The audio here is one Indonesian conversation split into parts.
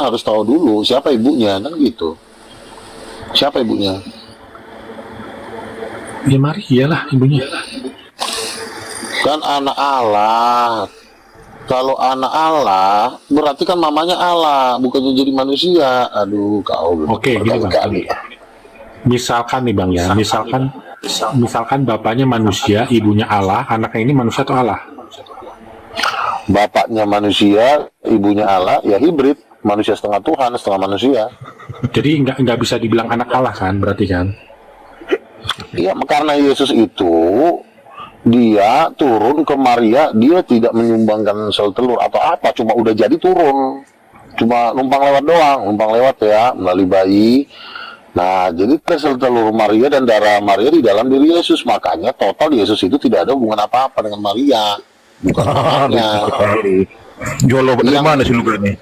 harus tahu dulu siapa ibunya, kan gitu. Siapa ibunya? Ya Maria lah ibunya. Kan anak Allah. Kalau anak Allah, berarti kan mamanya Allah, bukannya jadi manusia. Aduh, kau Oke, gini Bang. berkali-kali. Misalkan nih Bang ya, misalkan bapaknya manusia, ibunya Allah, anaknya ini manusia atau Allah? Bapaknya manusia, ibunya Allah, ya hibrid. Manusia setengah Tuhan, setengah manusia. Jadi nggak bisa dibilang anak Allah kan, berarti kan? Iya, karena Yesus itu dia turun ke Maria, dia tidak menyumbangkan sel telur atau apa, cuma udah jadi turun, cuma numpang lewat doang, numpang lewat ya, melalui bayi. Nah, jadi sel telur Maria dan darah Maria di dalam diri Yesus, makanya total Yesus itu tidak ada hubungan apa-apa dengan Maria, bukan anaknya. Jolo dari mana sih lu ini?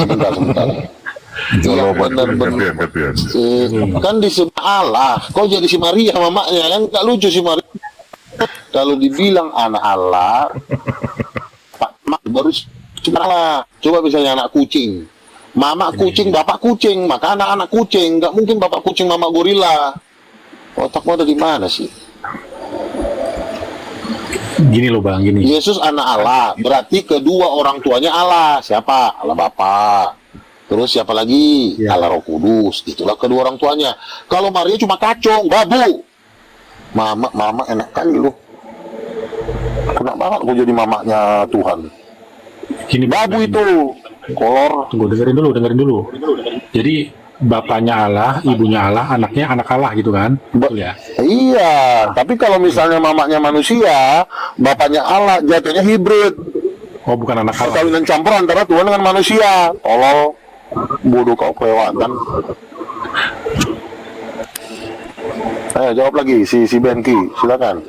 Sebentar. Jolo Bener-bener. gantian. Kan disebut Allah, kok jadi si Maria mamanya, kan gak lucu si Maria. Kalau dibilang anak Allah, Pak Mak baru Allah. Coba misalnya anak kucing, mama kucing, bapak kucing, maka anak-anak kucing. Nggak mungkin bapak kucing, mama gorila. Otakmu ada di mana sih? Gini loh Bang, gini. Yesus anak Allah, berarti kedua orang tuanya Allah. Siapa? Allah Bapa. Terus siapa lagi? Ya. Allah Roh Kudus. Itulah kedua orang tuanya. Kalau Maria cuma kacung, babu. Mama enak kali lu. Kena banget gue jadi mamanya Tuhan. Gini Babu Bang, itu kolor. tunggu dengerin dulu. Jadi bapaknya Allah, ibunya Allah, anaknya anak Allah gitu kan? Betul ya? Iya, tapi kalau misalnya mamanya manusia, bapaknya Allah, jatuhnya hibrid. Oh, bukan anak Allah. Perkawinan campur antara Tuhan dengan manusia. Tolol, bodoh kau kelewatan. Ayo jawab lagi si Benki, silakan.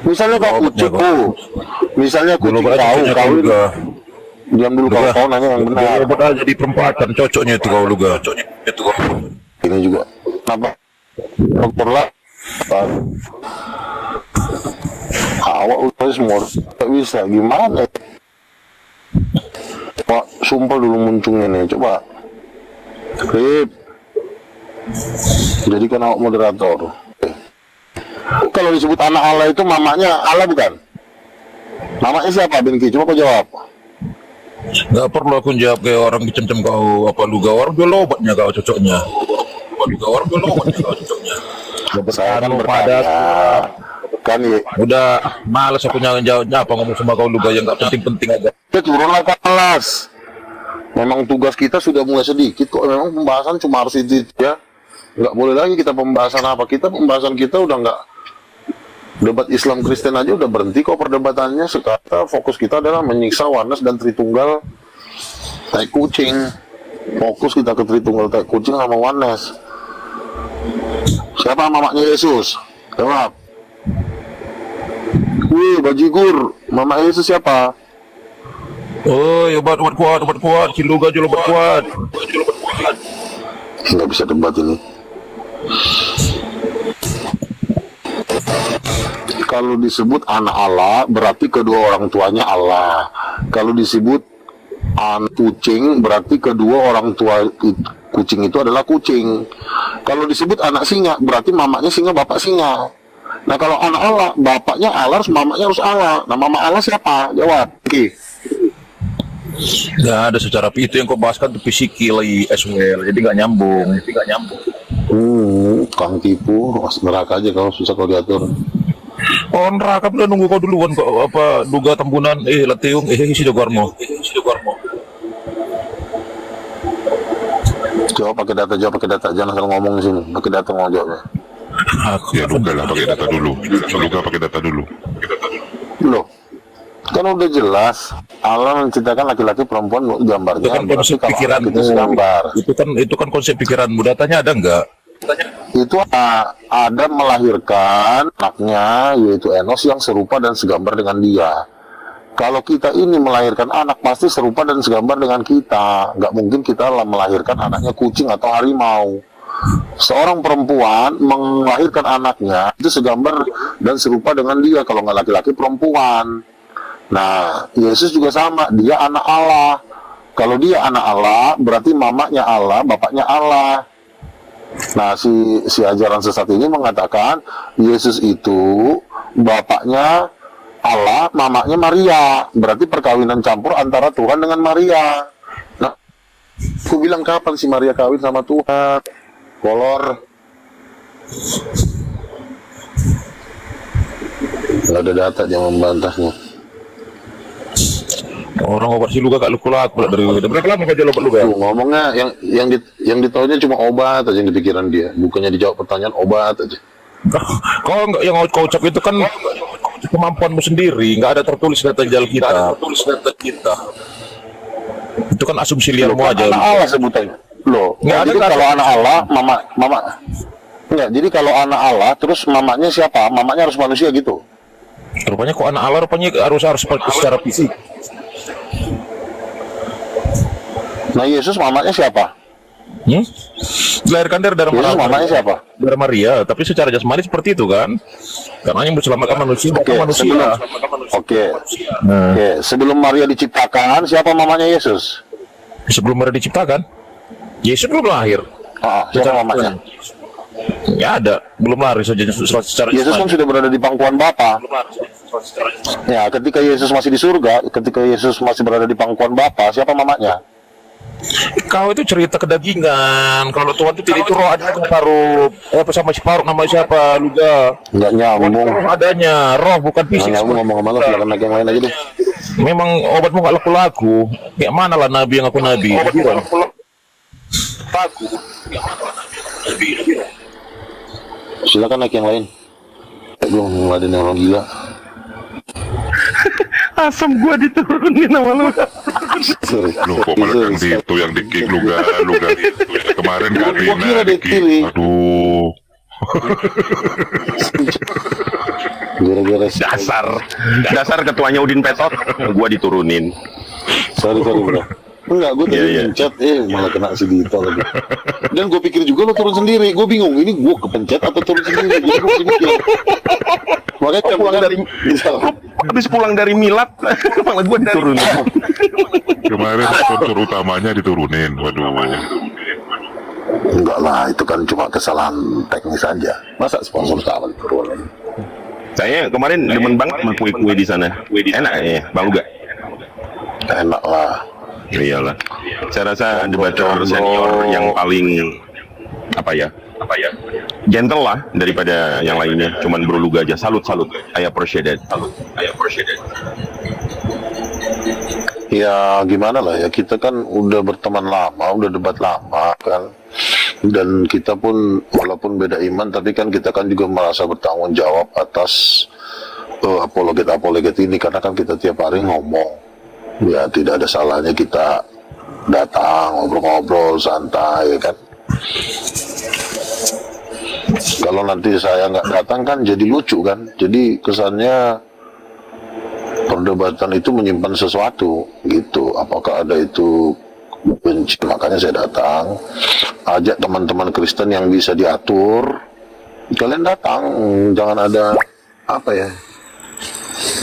Misalnya kau kucingku, misalnya kucing kau diam dulu kau nanya yang benar. Benar jadi perempatan cocoknya itu kau luga. Ini juga apa? Dokter lah. Awak udah semua tak bisa gimana? Pak sumpah dulu muncungnya nih, coba. Krip. Jadikan awak moderator. Kalau disebut anak Allah itu mamanya Allah bukan? Mamanya siapa Benki? Coba kau jawab. Nggak perlu aku jawab kayak orang kecem-cem kau apa luga orang jual obatnya kau cocoknya. Apa luga orang jual obatnya kau cocoknya. Saya kan padat. Kan ya. Udah males aku jawabnya apa ngomong sama kau luga yang nggak penting-penting aja. Kita turunlah kelas. Memang tugas kita sudah mulai sedikit kok. Memang pembahasan cuma harus itu ya. Nggak boleh lagi kita pembahasan apa. Pembahasan kita udah nggak. Debat Islam Kristen aja udah berhenti kok perdebatannya. Sekarang fokus kita adalah menyiksa Oneness dan Tritunggal tai kucing. Fokus kita ke Tritunggal tai kucing sama Oneness. Siapa mamanya Yesus? Jawab. Wih, bajigur. Mama Yesus siapa? Oh, obat kuat. Ciluga jual obat kuat. Nggak bisa debat ini. Kalau disebut anak Allah, berarti kedua orang tuanya Allah. Kalau disebut anak kucing, berarti kedua orang tua kucing itu adalah kucing. Kalau disebut anak singa, berarti mamanya singa, bapak singa. Nah kalau anak Allah, bapaknya Allah, mamanya harus Allah. Nah mama Allah siapa? Jawab. Oke. Nggak ada secara itu yang kau bahas kan lagi as well, jadi nggak nyambung. Kang tipu, neraka aja kalau susah kau diatur. Oh neraka udah nunggu kau duluan kok apa duga tembunan latiung si Jogarmo. Jawab pakai data, jangan asal ngomong di sini. Pakai data mau jawab. Ya duga lah pakai data dulu. Duga pakai data dulu. Loh, kan udah jelas Allah menciptakan laki-laki perempuan gambarnya. Itu kan konsep pikiranmu. Itu kan konsep pikiranmu. Datanya ada nggak? Itu Adam melahirkan anaknya yaitu Enos yang serupa dan segambar dengan dia. Kalau kita ini melahirkan anak pasti serupa dan segambar dengan kita. Nggak mungkin kita melahirkan anaknya kucing atau harimau. Seorang perempuan melahirkan anaknya itu segambar dan serupa dengan dia. Kalau nggak laki-laki perempuan. Nah Yesus juga sama, dia anak Allah. Kalau dia anak Allah, berarti mamanya Allah, bapaknya Allah. Nah, si ajaran sesat ini mengatakan Yesus itu bapaknya Allah, mamanya Maria. Berarti perkawinan campur antara Tuhan dengan Maria. Nah, aku bilang kapan si Maria kawin sama Tuhan? Kolor. Nggak ada data yang membantahnya. Orang obat si luka gak laku pula dari berapa lama kau jual obat luka? Tuh, ngomongnya yang ditahunya cuma obat aja yang di pikiran dia, bukannya dijawab pertanyaan obat aja. Kau nggak yang kau ucap itu kan kemampuanmu sendiri, nggak ada tertulis data jal kita. Itu kan asumsi liarmu Loh, kan aja. anak Allah sebutannya. Loh, Nggak ada jadi kata- kalau anak Allah, mama enggak, jadi kalau anak Allah terus mamanya siapa? Mamanya harus manusia gitu. Rupanya kok anak Allah rupanya harus secara fisik. Nah, Yesus mamanya siapa? Dilahirkan dari darah Yesus mamanya siapa? Darah Maria, tapi secara jasmani seperti itu kan? Karena yang berselamatkan manusia bukan manusia. Oke. Nah, Oke, sebelum Maria diciptakan, siapa mamanya Yesus? sebelum Maria diciptakan, Yesus belum lahir. Siapa mamanya? Ya ada, belum lahir secara Yesus kan jasmani. sudah berada di pangkuan Bapa. Ya, ketika Yesus masih di surga, ketika Yesus masih berada di pangkuan Bapa, siapa mamanya? Kau itu cerita kedagingan. Kalau Tuhan itu tidak itu roh ada paruh. Apa sama si paruh nama siapa? Luga. Nggak nyambung. Roh adanya, roh bukan Nggak fisik. nyambung ngomong sama lo, silakan lagi yang lain aja deh. Memang obatmu nggak laku-laku. Kayak mana lah nabi yang aku nabi? Silakan naik yang lain. Belum ngeladen orang gila. Asam gua diturunin sama lu. Sorry. Lu kok malah yang di itu yang di kick lu gak kemarin kan Gua kira Rina di dia kiri. kick. Aduh. Gara-gara Dasar ketuanya Udin Petot, gua diturunin. sorry bro. Enggak, gue tadi Iya. pencet, malah kena si Dito lagi. Dan gue pikir juga lo turun sendiri. Gue bingung, ini gue kepencet atau turun sendiri. Jadi gue mikir. Makanya kan pulang dari habis pulang dari Milat, malah gua diturunin. Kemarin sponsor utamanya diturunin. Waduh. enggak lah, itu kan cuma kesalahan teknis saja. Masa sponsor sama diturunin? Saya kemarin demen banget sama kue-kue di sana. Enak ya, Bang Luga. Enak lah. Iyalah. Saya rasa debater senior yang paling apa ya? Gentle lah daripada yang lainnya. Cuman Bro Luga aja. Salut. I appreciate it. Ya gimana lah ya, kita kan udah berteman lama, udah debat lama kan. Dan kita pun walaupun beda iman, tapi kan kita kan juga merasa bertanggung jawab atas apologet ini, karena kan kita tiap hari ngomong. Ya tidak ada salahnya kita datang ngobrol-ngobrol santai kan. Kalau nanti saya nggak datang kan jadi lucu kan, jadi kesannya perdebatan itu menyimpan sesuatu gitu. Apakah ada itu benci? Makanya saya datang, ajak teman-teman Kristen yang bisa diatur, kalian datang. Jangan ada apa ya,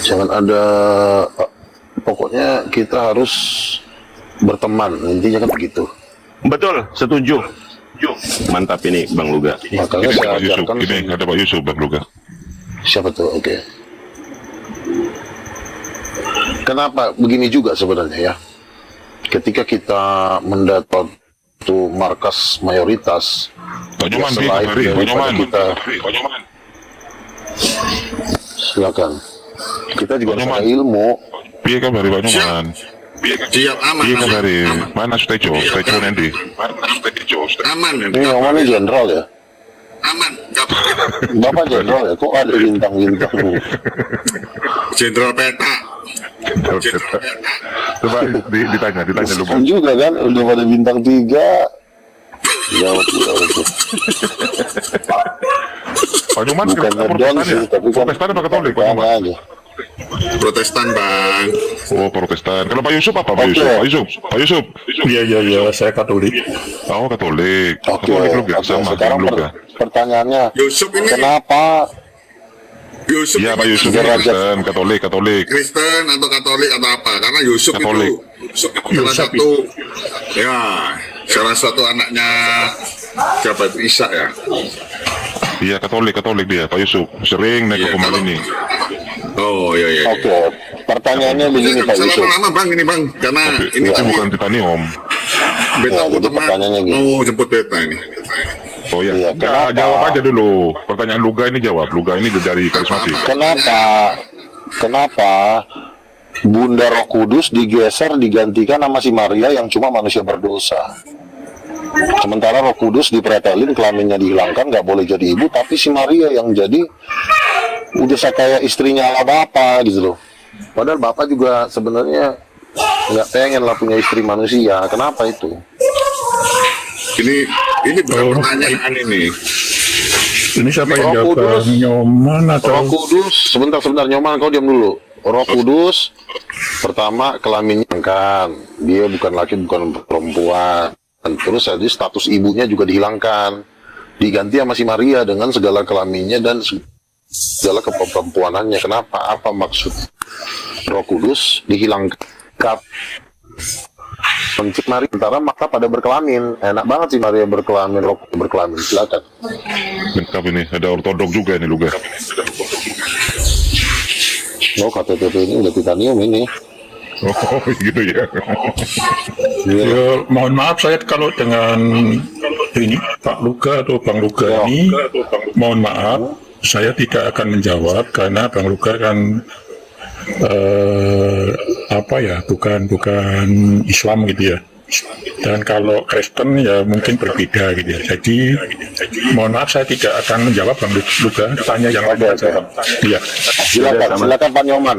jangan ada pokoknya kita harus berteman, intinya kan begitu. Betul, setuju. Mantap ini Bang Luga. Makanya Ini saya Pak Yusuf. ajarkan Ini ada Pak Yusuf Bang Luga. siapa tuh? Oke. Kenapa begini juga sebenarnya ya? Ketika kita mendapat tuh markas mayoritas, Pak Nyoman di selain Hari. Pak daripada Nyoman. kita, Pak Nyoman. silakan. Kita juga harus Nyoman. ada ilmu. Piye kan dari Pak Nyoman? Siap, aman, Piye kan aman, dari mana Stejo? Stejo nanti. aman, Ini ngomongnya jenderal ya? aman. Bapak jenderal ya? Kok ada bintang-bintang? Jenderal Peta. Coba ditanya lu. Kan juga kan, udah pada bintang 3. Jawab. Pak Nyoman Bukan kita ngedon Protestan sih, ya? tapi kan Protestan apa Katolik Pak Jangan Nyoman? aja. Protestan, Bang. Oh Protestan. Kalau Pak Yusuf apa Pak Oke. Yusuf? Pak Yusuf. Iya, saya Katolik. Oh Katolik. Oke, Katolik lu gak oke. sama Sekarang lu gak? pertanyaannya, Yusuf ini, kenapa Iya Pak ini Yusuf Derajat. Kristen, Katolik. Kristen atau Katolik atau apa? Karena Yusuf Katolik. itu salah satu ya salah satu anaknya siapa itu Isa ya. Iya, Katolik dia, Pak Yusuf. Sering naik ke Iya, Pemali kalau- ini. Oh iya. Oke, pertanyaannya begini Pak Yusuf. Lama bang ini bang karena ini Itu tadi bukan titanium. beta Ya, aku jadi teman pertanyaannya gini. mau jemput beta ini. Oh ya, Iya, Enggak, kenapa? jawab aja dulu. Pertanyaan Luga ini jawab. Luga ini dari karismatik. Kenapa Bunda Roh Kudus digeser digantikan sama si Maria yang cuma manusia berdosa? Sementara Roh Kudus dipretelin, kelaminnya dihilangkan, nggak boleh jadi ibu, tapi si Maria yang jadi udah kayak istrinya Allah Bapa gitu loh. Padahal Bapak juga sebenarnya nggak pengen lah punya istri manusia. Kenapa itu? Ini bukan pertanyaan ini. Ini siapa yang Roh jawab? Kudus. Nyoman Roh atau Kudus, sebentar Nyoman, kau diam dulu. Roh Kudus, pertama kelaminnya kan, dia bukan laki bukan perempuan. Terus jadi status ibunya juga dihilangkan, diganti sama si Maria dengan segala kelaminnya dan segala keperempuanannya. Kenapa? Apa maksud Roh Kudus dihilangkan? Pencik Maria, sementara maka pada berkelamin. Enak banget sih Maria berkelamin, Roh Kudus berkelamin. Silakan. Lengkap ini, ada ortodok juga ini Luga. Oh, KTP ini udah titanium ini. Oh, gitu ya. Iya. ya, mohon maaf saya kalau dengan ini Pak Luga atau Bang Luga Ya. ini mohon maaf saya tidak akan menjawab karena Bang Luga kan apa ya bukan Islam gitu ya. Dan kalau Kristen ya mungkin berbeda gitu ya. Jadi mohon maaf saya tidak akan menjawab Bang Luga. Tanya yang lain Oke. saja. Iya. Silakan Pak Nyoman.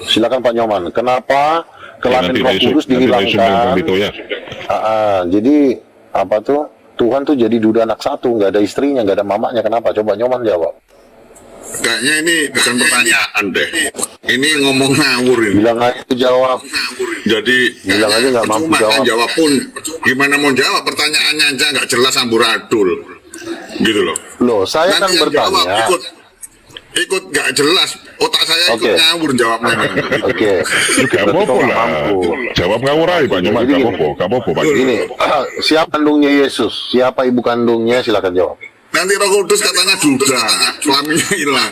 Silakan Pak Nyoman. Kenapa kelamin Roh Kudus dihilangkan? Ya. Jadi apa tuh? Tuhan tuh jadi duda anak satu, nggak ada istrinya, nggak ada mamanya. Kenapa? Coba Nyoman jawab. Kayaknya ini bukan pertanyaan deh. Ini ngomong ngawur ini. Bilang aja jawab. Jadi Bilang aja nggak mampu percuma kan jawab. jawab pun gimana mau jawab pertanyaannya aja nggak jelas amburadul gitu loh. Loh, saya kan Nanti yang jawab bertanya. ikut nggak jelas otak saya ikut Oke. ngawur jawabnya. Oke. Juga Berarti apa-apa kau nggak lah. mampu. Jawab ngawur aja Pak Nyoman, Jadi gak gini. apa-apa, gak apa-apa Pak. Gini, siapa kandungnya Yesus? Siapa ibu kandungnya? Silakan jawab. Nanti Roh Kudus katanya duda, kelaminnya hilang.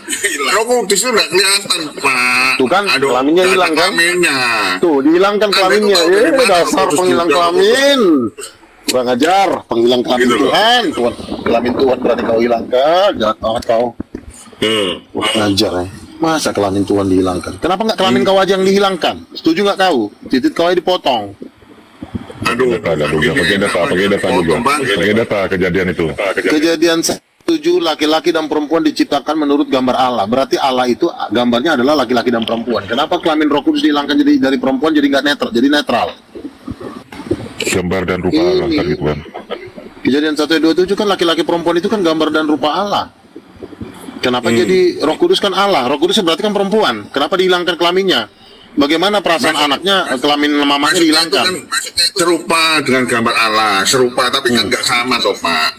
Roh Kudus itu nggak kelihatan Pak. Tuh kan, Aduh, kelaminnya nggak ada hilang, kan? Kelaminnya. Tuh, dihilangkan Anda kelaminnya. itu tahu dari mana Dasar Roh Kudus penghilang duda? kelamin. Kurang ajar, penghilang kelamin Gitu loh. Tuhan. Kelamin Tuhan berarti kau hilangkan. Jahat banget kau. Kurang ajar ya. Masa kelamin Tuhan dihilangkan? Kenapa nggak kelamin kau aja yang dihilangkan? Setuju nggak kau? Titik kau aja dipotong. Aduh, Ada Luga, pakai data Luga. Pakai data kejadian itu. Kejadian 7, laki-laki dan perempuan diciptakan menurut gambar Allah. Berarti Allah itu gambarnya adalah laki-laki dan perempuan. Kenapa kelamin Roh Kudus dihilangkan jadi dari perempuan jadi nggak netral? Jadi netral. Gambar dan rupa Allah kan gitu kan. Kejadian 1:27 kan laki-laki perempuan itu kan gambar dan rupa Allah. Kenapa jadi Roh Kudus kan Allah? Roh Kudus berarti kan perempuan. Kenapa dihilangkan kelaminnya? Bagaimana perasaan anaknya kelamin mamanya Maksudnya itu dihilangkan? kan serupa dengan gambar Allah, serupa tapi kan nggak sama toh Pak.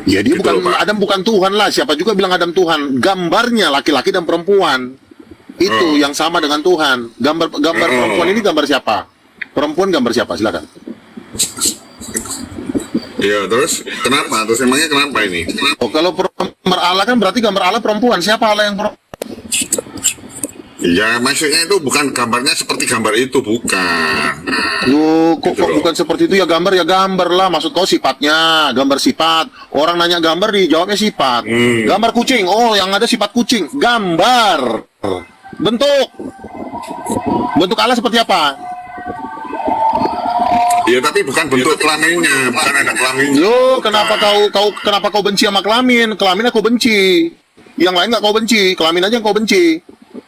Ya dia Gitu bukan loh, Pak. Adam bukan Tuhan lah. Siapa juga bilang Adam Tuhan? Gambarnya laki-laki dan perempuan. Itu yang sama dengan Tuhan. Gambar perempuan ini gambar siapa? Perempuan gambar siapa? Silakan. Iya terus kenapa? Terus emangnya kenapa ini? Oh, kalau gambar Allah kan berarti gambar Allah perempuan. Siapa Allah yang perempuan? Ya maksudnya itu bukan gambarnya seperti gambar itu bukan. Loh, kok Gitu loh. bukan seperti itu ya gambar lah. Maksud kau sifatnya, gambar sifat. Orang nanya gambar dijawabnya sifat. Gambar kucing. Oh, yang ada sifat kucing. Gambar. Bentuk. Bentuk Allah seperti apa? Ya tapi bukan bentuk kelaminnya, bukan ada kelaminnya. Loh, kenapa kau benci sama kelamin? Kelamin aku benci. Yang lain nggak kau benci. Kelamin aja yang kau benci.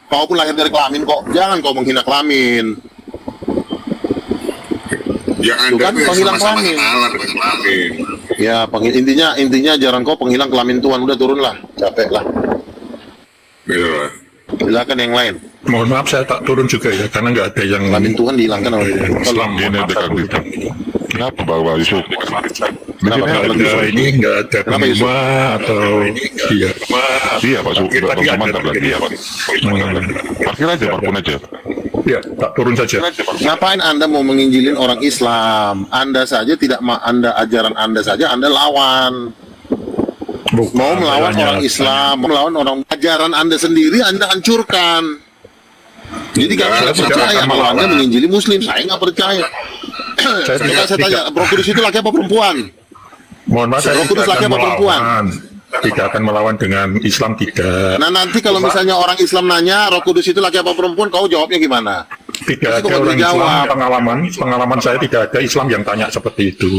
Kau pun lahir dari kelamin kok. Jangan kau menghina kelamin. Ya Tuh Anda kan, itu yang penghilang sama-sama kelamin. salah dengan kelamin. Ya, intinya ajaran kau penghilang kelamin Tuhan. Udah turun lah. Capek lah. Gitu loh. Silakan yang lain. Mohon maaf saya tak turun juga ya karena nggak ada yang Kelamin Tuhan dihilangkan oleh Islam. Ini dekat gitu. Kenapa Bapak Yusuf? Di Kenapa? sini Nggak ada ada ini nggak ada Kenapa, Yusuf? penuma atau iya. Iya Pak Yusuf, Tadi ada mantap lagi. tadi. Parkir aja, parkir aja. Ya, tak turun saja. Ngapain Anda mau menginjilin orang Islam? Anda saja tidak Anda ajaran Anda saja Anda lawan. Bukan, Mau melawan saya orang hanya- Islam, mau melawan orang ajaran Anda sendiri Anda hancurkan. Jadi kami Saya nggak tidak percaya akan kalau Anda melawan. menginjili Muslim. Saya nggak percaya. Saya Coba saya tanya, Roh Kudus itu laki apa perempuan? Mohon maaf, saya Roh Kudus tidak laki akan apa perempuan? melawan. Tidak akan melawan dengan Islam, tidak. Nah nanti kalau misalnya orang Islam nanya Roh Kudus itu laki apa perempuan, kau jawabnya gimana? Tidak Tapi kok ada nggak orang dijawab? Islam, pengalaman saya tidak ada Islam yang tanya seperti itu.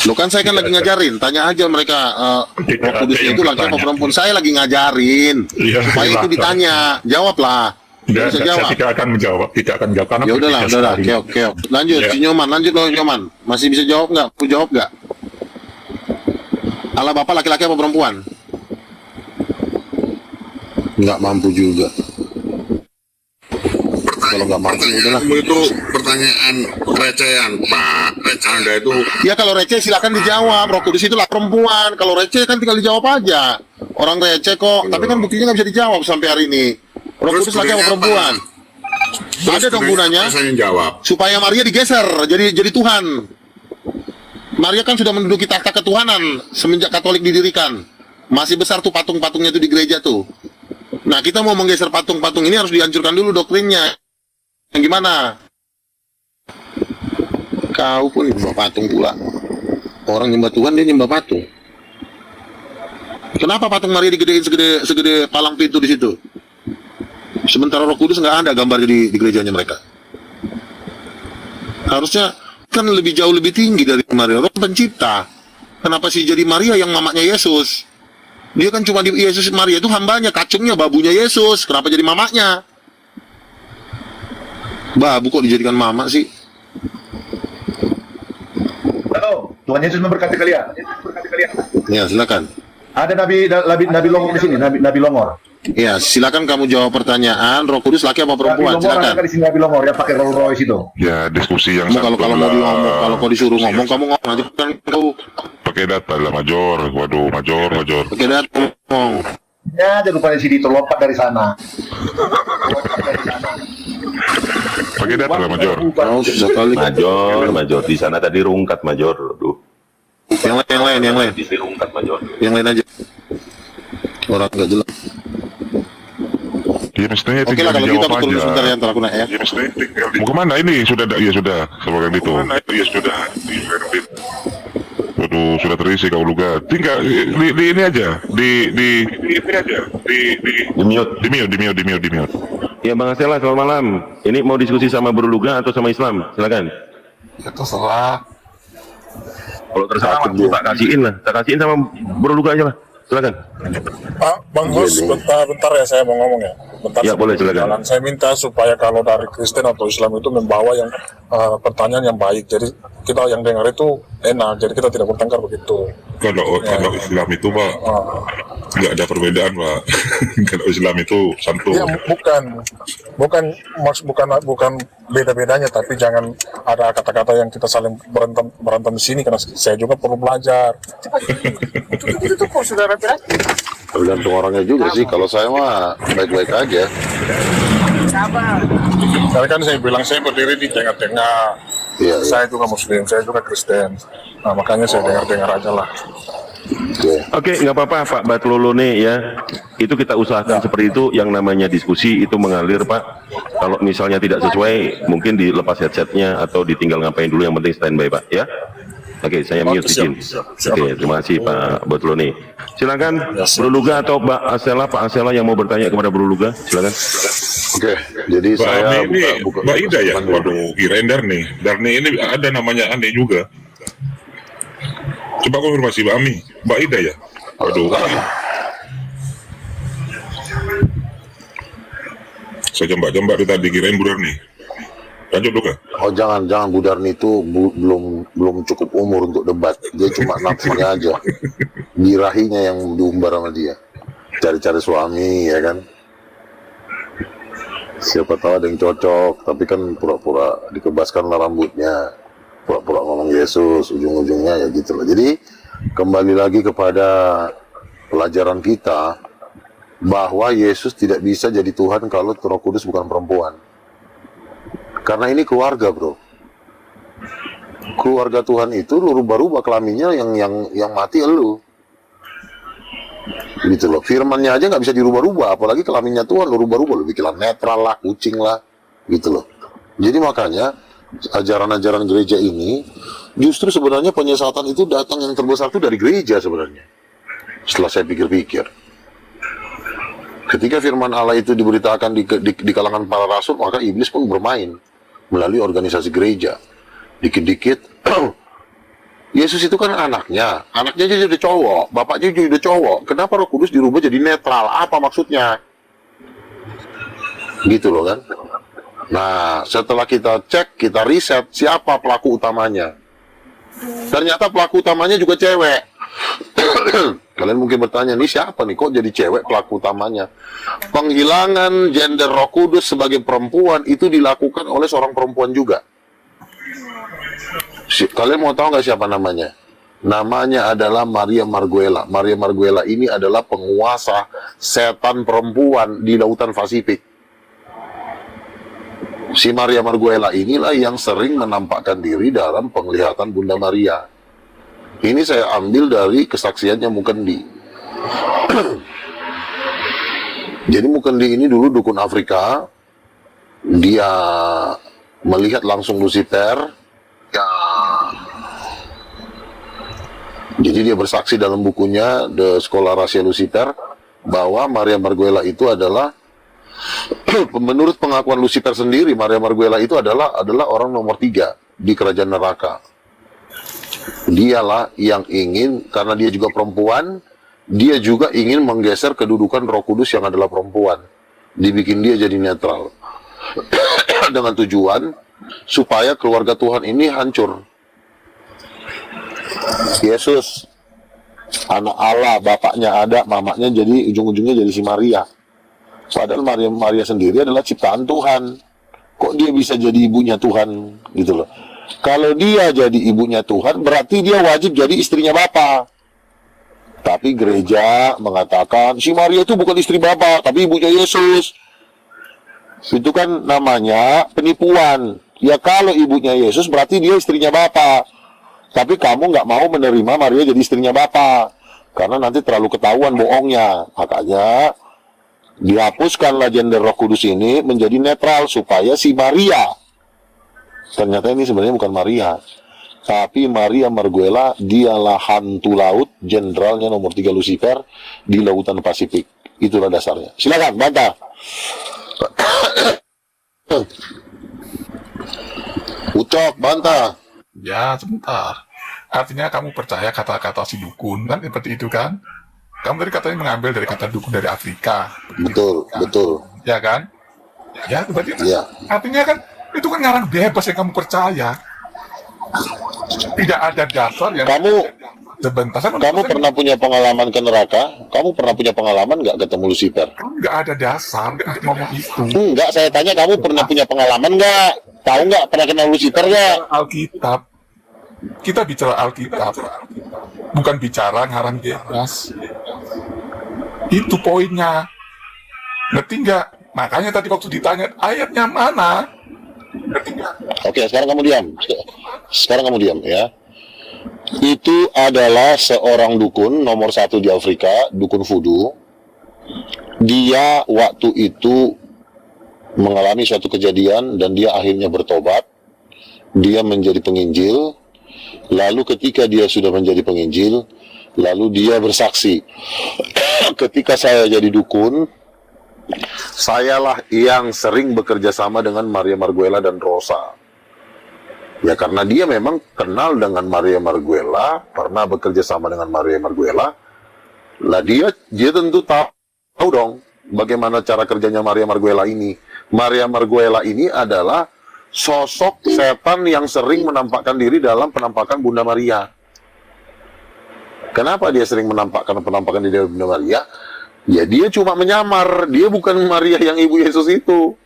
Lo kan saya kan lagi ngajarin, tanya aja mereka Tidak Roh ada Kudusnya yang itu laki apa bertanya. perempuan. Saya lagi ngajarin Iya, supaya itu silakan. ditanya, jawablah. Nggak Tidak, bisa saya jawab. tidak akan menjawab, tidak akan menjawab karena Ya udahlah, berbeda udahlah, sekali. keok. Lanjut, Ya. si Nyoman, lanjut loh Nyoman. Masih bisa jawab nggak? Aku jawab nggak? Allah Bapak laki-laki apa perempuan? Nggak mampu juga. Kalau nggak mampu, udahlah. Pertanyaanmu itu pertanyaan recehan, Pak. Anda itu Ya kalau receh silakan dijawab. Roh Kudus itu lah perempuan. Kalau receh kan tinggal dijawab aja. Orang receh kok. Tapi kan buktinya nggak bisa dijawab sampai hari ini. Roh Terus Kudus laki apa gunanya perempuan? Ada dong gunanya. Saya yang jawab. Supaya Maria digeser jadi Tuhan. Maria kan sudah menduduki tahta ketuhanan semenjak Katolik didirikan. Masih besar tuh patung-patungnya itu di gereja tuh. Nah kita mau menggeser patung-patung ini harus dihancurkan dulu doktrinnya. Yang gimana? Kau pun nyembah patung pula. Orang nyembah Tuhan dia nyembah patung. Kenapa patung Maria digedein segede palang pintu di situ? Sementara Roh Kudus nggak ada gambarnya di gerejanya mereka. Harusnya kan lebih jauh lebih tinggi dari Maria. Roh pencipta. Kenapa sih jadi Maria yang mamanya Yesus? Dia kan cuma di Yesus, Maria itu hambanya, kacungnya, babunya Yesus. Kenapa jadi mamanya? Babu kok dijadikan mama sih? Halo, Tuhan Yesus memberkati kalian. Ya silakan. Ada Nabi Longor di sini, Nabi Longor. Ya silakan kamu jawab pertanyaan. Roh Kudus laki apa Nabi perempuan? Longor Silakan. ada di sini Nabi Longor yang pakai Rolls Royce itu. Ya, diskusi yang Kamu kalau mau ngomong, kalau kau disuruh ngomong, kamu ngomong nanti kan kau pakai data lah, Major. Waduh, Major. pakai data ngomong. Ya, jangan lupa di sini terlompat dari sana. Pakai data lah, Major. Kau susah kali. Major di sana tadi rungkat Major. Aduh, Yang lain. di sini rungkat Major. Yang lain aja. Orang nggak jelas. Ya, mestinya Oke tinggal lah kalau gitu dijawab aku turun aja. sebentar ya, ntar aku naik ya. Ya, mestinya tinggal mau kemana ini? Sudah, ya sudah. Kalau yang itu. Ya sudah. Waduh, sudah terisi kau luga. Tinggal di ini aja. Di ini aja. Di mute. Ya Bang Astela, selamat malam. Ini mau diskusi sama Berluga atau sama Islam? Silakan. Ya terserah. Kalau terserah, tak kasihin sama Berluga aja lah. Silakan. Pak, Bang Hos, bentar ya saya mau ngomong ya. Bentar Ya, sebelum boleh, silakan. berjalan. Saya minta supaya kalau dari Kristen atau Islam itu membawa yang pertanyaan yang baik. Jadi kita yang dengar itu enak, jadi kita tidak bertengkar begitu. Kalau Islam itu, Pak, nggak ada perbedaan, Pak. Kalau Islam itu santun. Ya bukan beda-bedanya, tapi jangan ada kata-kata yang kita saling berantem di sini karena saya juga perlu belajar. Itu kok sudah laki-laki. Tergantung orangnya juga sih. Kalau saya mah baik-baik aja. Sabar. Karena kan saya bilang saya berdiri di tengah-tengah. Iya. Saya juga Muslim, saya juga Kristen. Nah makanya saya dengar-dengar aja lah. Oke, nggak apa-apa Pak Batlolo nih ya. Itu kita usahakan seperti itu. Yang namanya diskusi itu mengalir Pak. Kalau misalnya tidak sesuai, mungkin dilepas headsetnya atau ditinggal ngapain dulu. Yang penting standby Pak ya. Oke, saya mute izin. Oke, terima kasih Pak Batlolo. Silakan Berluga atau Pak Asela yang mau bertanya kepada Berluga, silakan. Oke, jadi Mbak saya Ami ini, Mbak Ida ya? Waduh, kirain Darni. Darni ini ada namanya aneh juga. Coba konfirmasi Mbak Ami. Mbak Ida ya? Waduh. Saya jambak-jambak dari tadi, kirain Bu Darni. Lanjut dulu kan? Oh jangan Bu Darni itu belum cukup umur untuk debat. Dia cuma nafsunya aja. Birahinya yang diumbar sama dia. Cari-cari suami ya kan. Siapa tahu ada yang cocok, tapi kan pura-pura dikebaskanlah rambutnya, pura-pura ngomong Yesus, ujung-ujungnya ya gitu loh. Jadi kembali lagi kepada pelajaran kita bahwa Yesus tidak bisa jadi Tuhan kalau Roh Kudus bukan perempuan. Karena ini keluarga, bro. Keluarga Tuhan itu lu rubah-rubah kelaminnya, yang mati elu. Gitu loh. Firmannya aja nggak bisa dirubah-rubah, apalagi kelaminnya Tuhan lu rubah-rubah, lu bikin netral lah, kucing lah, gitu loh. Jadi makanya ajaran-ajaran gereja ini justru sebenarnya penyesatan itu datang yang terbesar itu dari gereja sebenarnya. Setelah saya pikir-pikir, ketika firman Allah itu diberitakan di kalangan para rasul, maka iblis pun bermain melalui organisasi gereja. Dikit-dikit Yesus itu kan anaknya jadi udah cowok, bapaknya juga udah cowok. Kenapa Roh Kudus dirubah jadi netral? Apa maksudnya? Gitu loh kan. Nah, setelah kita cek, kita riset siapa pelaku utamanya. Ternyata pelaku utamanya juga cewek. Kalian mungkin bertanya, nih siapa nih kok jadi cewek pelaku utamanya? Penghilangan gender Roh Kudus sebagai perempuan itu dilakukan oleh seorang perempuan juga. Kalian mau tahu nggak siapa namanya? Namanya adalah Maria Marguela. Maria Marguela ini adalah penguasa setan perempuan di lautan Pasifik. Si Maria Marguela inilah yang sering menampakkan diri dalam penglihatan Bunda Maria. Ini saya ambil dari kesaksiannya Mukendi. Jadi Mukendi ini dulu dukun Afrika. Dia melihat langsung Lucifer. Jadi dia bersaksi dalam bukunya The Sekolah Rahasia Lucifer bahwa Maria Marguela itu adalah menurut pengakuan Lucifer sendiri, Maria Marguela itu adalah orang nomor 3 di kerajaan neraka. Dialah yang ingin, karena dia juga perempuan, dia juga ingin menggeser kedudukan Roh Kudus yang adalah perempuan. Dibikin dia jadi netral. Dengan tujuan supaya keluarga Tuhan ini hancur. Yesus, anak Allah, bapaknya ada, mamanya jadi ujung-ujungnya jadi si Maria. Padahal Maria sendiri adalah ciptaan Tuhan. Kok dia bisa jadi ibunya Tuhan, gitu loh. Kalau dia jadi ibunya Tuhan, berarti dia wajib jadi istrinya Bapa. Tapi gereja mengatakan si Maria itu bukan istri Bapa, tapi ibunya Yesus. Itu kan namanya penipuan. Ya kalau ibunya Yesus berarti dia istrinya Bapa. Tapi kamu nggak mau menerima Maria jadi istrinya Bapa, karena nanti terlalu ketahuan bohongnya. Makanya dihapuskanlah gender Roh Kudus ini menjadi netral supaya si Maria. Ternyata ini sebenarnya bukan Maria, tapi Maria Marguela, dialah hantu laut, jenderalnya nomor 3 Lucifer di lautan Pasifik. Itulah dasarnya. Silakan bantah. Ucok bantah. Ya, sebentar. Artinya kamu percaya kata-kata si dukun, kan seperti itu kan? Kamu tadi katanya mengambil dari kata dukun dari Afrika. Betul, kan? betul. Ya kan? Ya, itu berarti Ya. artinya kan, itu kan ngarang bebas yang kamu percaya. Tidak ada dasar yang... Sebentar, Kamu pernah punya pengalaman ke neraka? Kamu pernah punya pengalaman nggak ketemu Lucifer? nggak ada dasar ngomong itu. Enggak, saya tanya kamu pernah punya pengalaman nggak? Tahu nggak pernah kenal Lucifer nggak? Alkitab. Kita bicara Alkitab. Bukan bicara ngarang bebas. Itu poinnya. Ngerti nggak? Makanya tadi waktu ditanya ayatnya mana? Ngerti nggak? Oke, sekarang kamu diam. Sekarang kamu diam ya. Itu adalah seorang dukun nomor 1 di Afrika, dukun voodoo. Dia waktu itu mengalami suatu kejadian dan dia akhirnya bertobat. Dia menjadi penginjil. Lalu ketika dia sudah menjadi penginjil, lalu dia bersaksi, ketika saya jadi dukun, sayalah yang sering bekerja sama dengan Maria Marguela dan Rosa. Ya karena dia memang kenal dengan Maria Marguela, pernah bekerja sama dengan Maria Marguela, lah dia tentu tahu dong bagaimana cara kerjanya Maria Marguela ini. Maria Marguela ini adalah sosok setan yang sering menampakkan diri dalam penampakan Bunda Maria. Kenapa dia sering menampakkan diri dalam Bunda Maria? Ya dia cuma menyamar, dia bukan Maria yang ibu Yesus itu.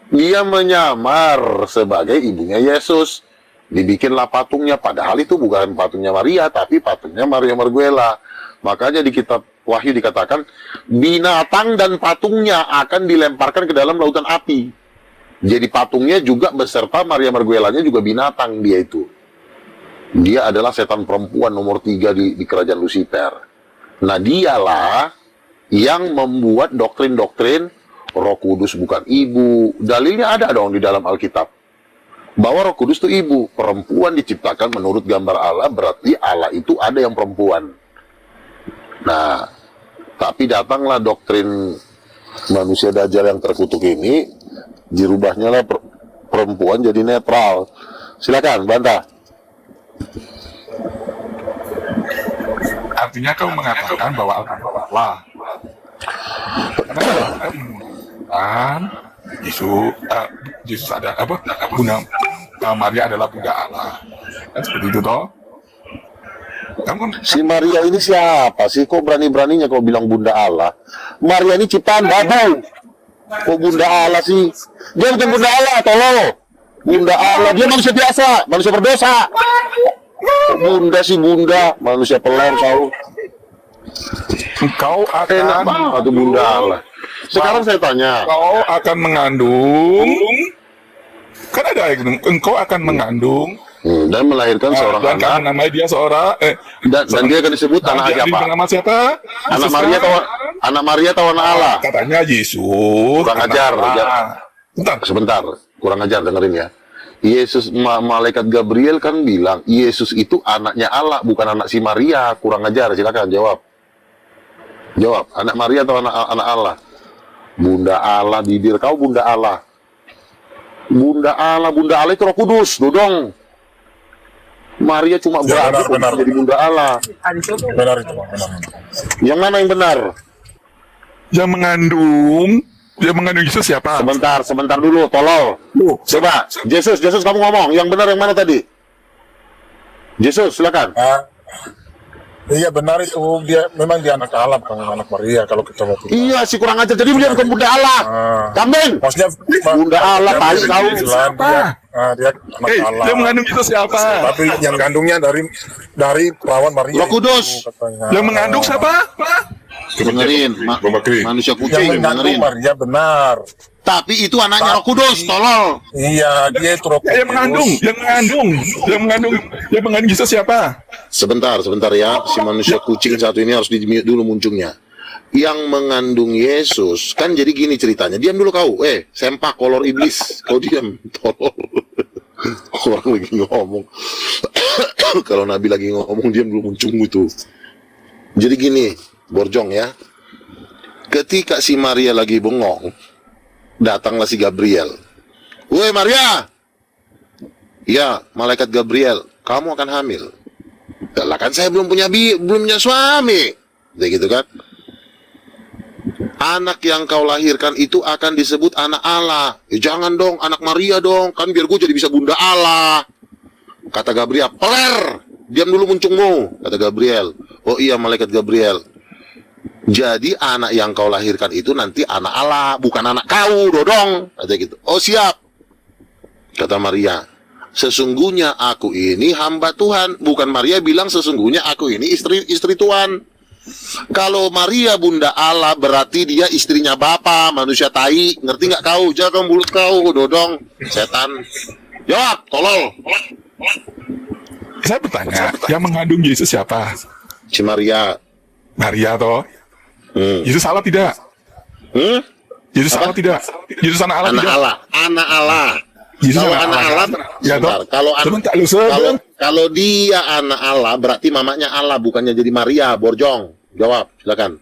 Dia menyamar sebagai ibunya Yesus. Dibikinlah patungnya, padahal itu bukan patungnya Maria, tapi patungnya Maria Marguela. Makanya di kitab Wahyu dikatakan, binatang dan patungnya akan dilemparkan ke dalam lautan api. Jadi patungnya juga beserta Maria Marguelanya juga binatang dia itu. Dia adalah setan perempuan nomor 3 di kerajaan Lucifer. Nah, dialah yang membuat doktrin-doktrin Roh Kudus bukan ibu. Dalilnya ada dong di dalam Alkitab. Bahwa Roh Kudus itu ibu. Perempuan diciptakan menurut gambar Allah, berarti Allah itu ada yang perempuan. Nah, tapi datanglah doktrin manusia Dajjal yang terkutuk ini, dirubahnya lah perempuan jadi netral. Silakan, bantah. Artinya kau mengatakan bahwa Allah kan Yesus ada Bunda Maria adalah Bunda Allah. Kan seperti itu toh? Kamu kan Si Maria ini siapa sih? Kok berani-beraninya kau bilang Bunda Allah? Maria ini ciptaan babu. Kok Bunda Allah sih? Dia bukan Bunda Allah, tolong. Bunda Allah, dia manusia biasa, manusia berdosa. Kok Bunda sih Bunda, manusia peler kau. engkau Enak akan banget tuh Bunda Allah. Sekarang saya tanya, engkau akan mengandung, kan ada engkau akan mengandung dan melahirkan seorang dan karena anak, namanya dia seorang dan dia akan disebut anak siapa? Nama siapa? Anak Maria atau anak Allah? Katanya Yesus. Kurang anak ajar, Allah. Bentar. Sebentar, kurang ajar, dengerin ya. Yesus, malaikat Gabriel kan bilang Yesus itu anaknya Allah, bukan anak si Maria. Kurang ajar, silakan jawab. Jawab, anak Maria atau anak Allah? Bunda Allah, bibir kau Bunda Allah. Bunda Allah itu Roh Kudus, dodong. Maria cuma Ya, berarti benar. jadi Bunda Allah. Benar itu, Pak, benar. Yang mana yang benar? Yang mengandung Yesus siapa? Sebentar dulu, tolol. Coba, Yesus kamu ngomong, yang benar yang mana tadi? Yesus, silakan. Iya benar itu, memang dia anak Allah, bukan anak Maria kalau kita mau bilang. Iya, si kurang ajar. Jadi dia bukan Bunda Allah. Kambing. Maksudnya Bunda Allah, tai kau. Dia anak Allah. Yang mengandung Yesus siapa? Tapi yang kandungnya dari perawan Maria. Roh Kudus. Katanya. Yang mengandung siapa? Dengerin, Bang Bakri. manusia Yang kucing, mengandung dengerin. Maria benar. Tapi itu anaknya Roh Kudus, tolol. Iya, dia itu Roh Kudus. Yang mengandung Yesus siapa? Sebentar ya, si manusia kucing satu ini harus di-mute dulu muncungnya. Yang mengandung Yesus, kan jadi gini ceritanya. Diam dulu kau, sempak kolor iblis. Kau diam, tolol. Orang lagi ngomong. Kalau Nabi lagi ngomong, diam dulu muncung itu. Jadi gini, borjong ya. Ketika si Maria lagi bengong, datanglah si Gabriel. Woi Maria! Ya, malaikat Gabriel, kamu akan hamil. Lah kan saya belum punya suami. Kayak gitu kan. Anak yang kau lahirkan itu akan disebut anak Allah. Jangan dong, anak Maria dong. Kan biar gue jadi bisa Bunda Allah. Kata Gabriel, peler. Diam dulu muncungmu. Kata Gabriel. Oh iya malaikat Gabriel. Jadi anak yang kau lahirkan itu nanti anak Allah, bukan anak kau, dodong. Kata gitu. Oh siap. Kata Maria. Sesungguhnya aku ini hamba Tuhan. Bukan Maria bilang sesungguhnya aku ini istri Tuhan. Kalau Maria Bunda Allah berarti dia istrinya Bapa, manusia tai. Ngerti nggak kau? Jaga mulut kau, dodong. Setan. Jawab, tolol. Saya bertanya, yang mengandung Yesus siapa? Si Maria. Maria toh? Yesus salah tidak? Yesus salah tidak? Yesus anak Allah Anak tidak? Allah. Anak Allah. Yesus Kalau anak anak Allah, Ya sebentar. toh? Kalau dia anak Allah, berarti mamanya Allah, bukannya jadi Maria. Borjong, jawab, silakan.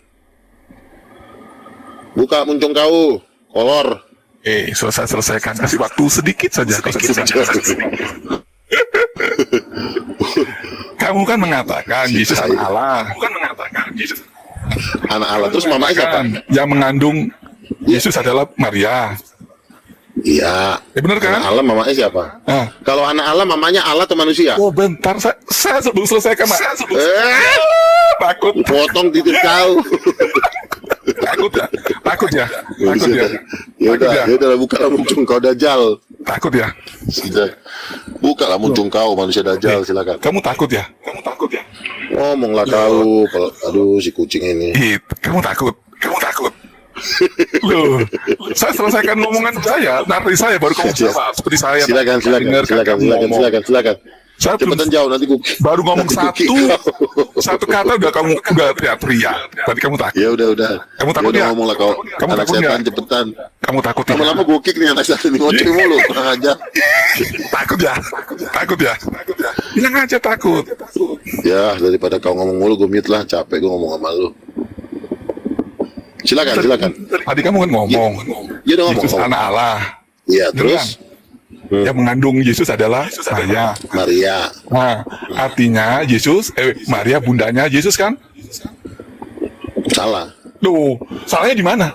Buka muncung kau, kolor. Selesaikan. Kasih waktu sedikit saja. Kamu kan mengatakan Yesus anak Allah. Anak Allah, terus mamanya siapa? Yang mengandung Yesus adalah Maria. Iya. Benar kan? Anak Allah mamanya siapa? Kalau anak Allah mamanya Allah atau manusia? Oh bentar, saya sebelum selesaikan, Mak. Takut. Potong titik kau. Takut ya. Ya udah, bukalah muncung kau Dajjal. Takut ya. Bukalah muncung kau manusia Dajjal, silakan. Kamu takut ya? Ngomonglah kau. Aduh si kucing ini. Kamu takut. Loh, saya selesaikan ngomongan saya, nanti saya baru kamu jawab. Seperti saya Silakan, dengarkan kamu ngomong. silakan. Saya belum- Cepetan jauh nanti gue. baru ngomong nanti gua kick kau. satu kata udah kamu udah teriak-teriak. Berarti kamu takut. Ya udah. Kamu takut Ya udah ya? ngomong lah kau. Kamu Anak takut setan ya? cepetan. Kamu takut ya? Lama-lama gue kick nih anak setan ini ngoceh mulu. Kurang ajar. Takut ya? Takut ya? Bilang aja takut. Ya daripada kau ngomong mulu gue mute lah. Capek gue ngomong sama lu. Silakan. Tadi kamu kan ngomong. Ya udah ngomong. Yesus anak Allah. Iya terus. Yang mengandung Yesus adalah Maria. Maria. Nah, artinya Maria bundanya Yesus kan? Salah. Loh, salahnya di mana?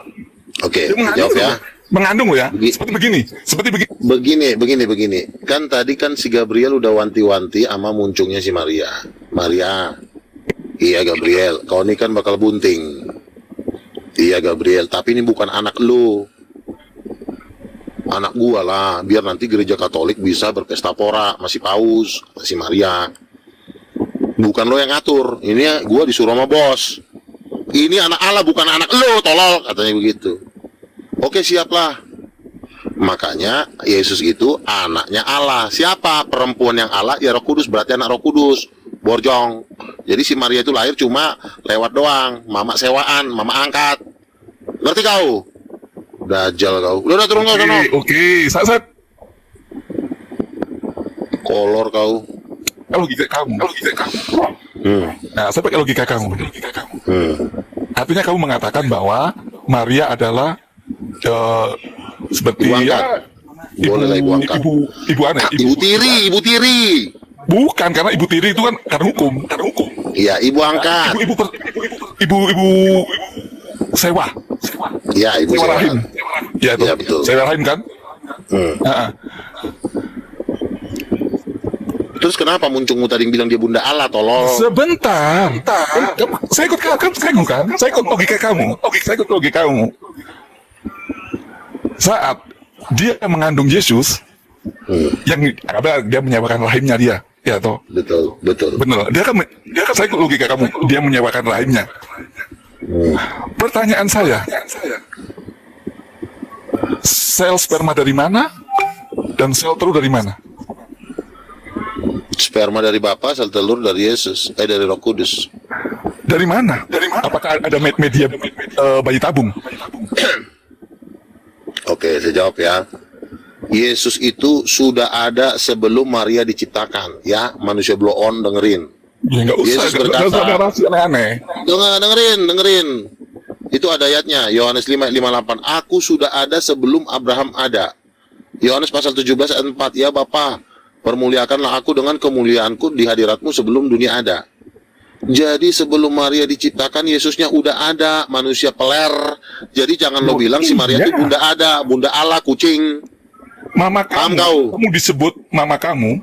Oke, Dia jawab ya. Mengandung loh ya. Gi- Seperti begini. Begini. Kan tadi kan si Gabriel udah wanti-wanti sama muncungnya si Maria. Maria. Iya Gabriel, kau ini kan bakal bunting. Iya Gabriel, tapi ini bukan anak lu. Anak gua lah, biar nanti gereja Katolik bisa berpesta pora, masih paus, masih Maria. Bukan lo yang ngatur. Ini gua disuruh sama bos. Ini anak Allah bukan anak lo, tolol, katanya begitu. Oke, siaplah. Makanya Yesus itu anaknya Allah. Siapa? Perempuan yang Allah, ya Roh Kudus, berarti anak Roh Kudus. Borjong. Jadi si Maria itu lahir cuma lewat doang, mama sewaan, mama angkat. Ngerti kau? Dajjal kau. Udah turun kau sana. Oke. Saya Kolor kau. logika kamu. Nah, saya pakai logika kamu. Artinya kamu mengatakan bahwa Maria adalah seperti Ibu angkat. ya, Boleh lah ibu angkat. ibu aneh. Ibu tiri. Bukan, karena ibu tiri itu kan karena hukum. Iya, ibu angkat. Ibu sewa. Iya, ibu Sewa rahim. sewa. Ya, Iya, betul. Sewa rahim kan? Nah, Terus kenapa muncungmu tadi bilang dia bunda Allah, tolol? sebentar. Saya ikut kamu kan? Saya ikut logika kamu. Saat dia mengandung Yesus, yang dia menyewakan rahimnya dia, ya toh? Betul. Benar. Dia kan saya ikut logika kamu. Dia menyewakan rahimnya. Pertanyaan saya, sel sperma dari mana dan sel telur dari mana? Sperma dari Bapa, sel telur dari Yesus, dari Roh Kudus. Dari mana? Apakah ada media bayi tabung? Oke, saya jawab ya. Yesus itu sudah ada sebelum Maria diciptakan, ya. Manusia blow on, dengerin. Ya nggak usah. Yesus Nggak berkata, usah narasi aneh-aneh. dengerin. Itu ada ayatnya, Yohanes 5:58. Aku sudah ada sebelum Abraham ada. Yohanes pasal 17 ayat 4. Ya Bapa, permuliakanlah aku dengan kemuliaanku di hadiratmu sebelum dunia ada. Jadi sebelum Maria diciptakan, Yesusnya udah ada, manusia peler. Jadi jangan lo bilang si Maria itu bunda ada, bunda Allah, kucing. Mama Paham kamu, kau? kamu disebut mama kamu,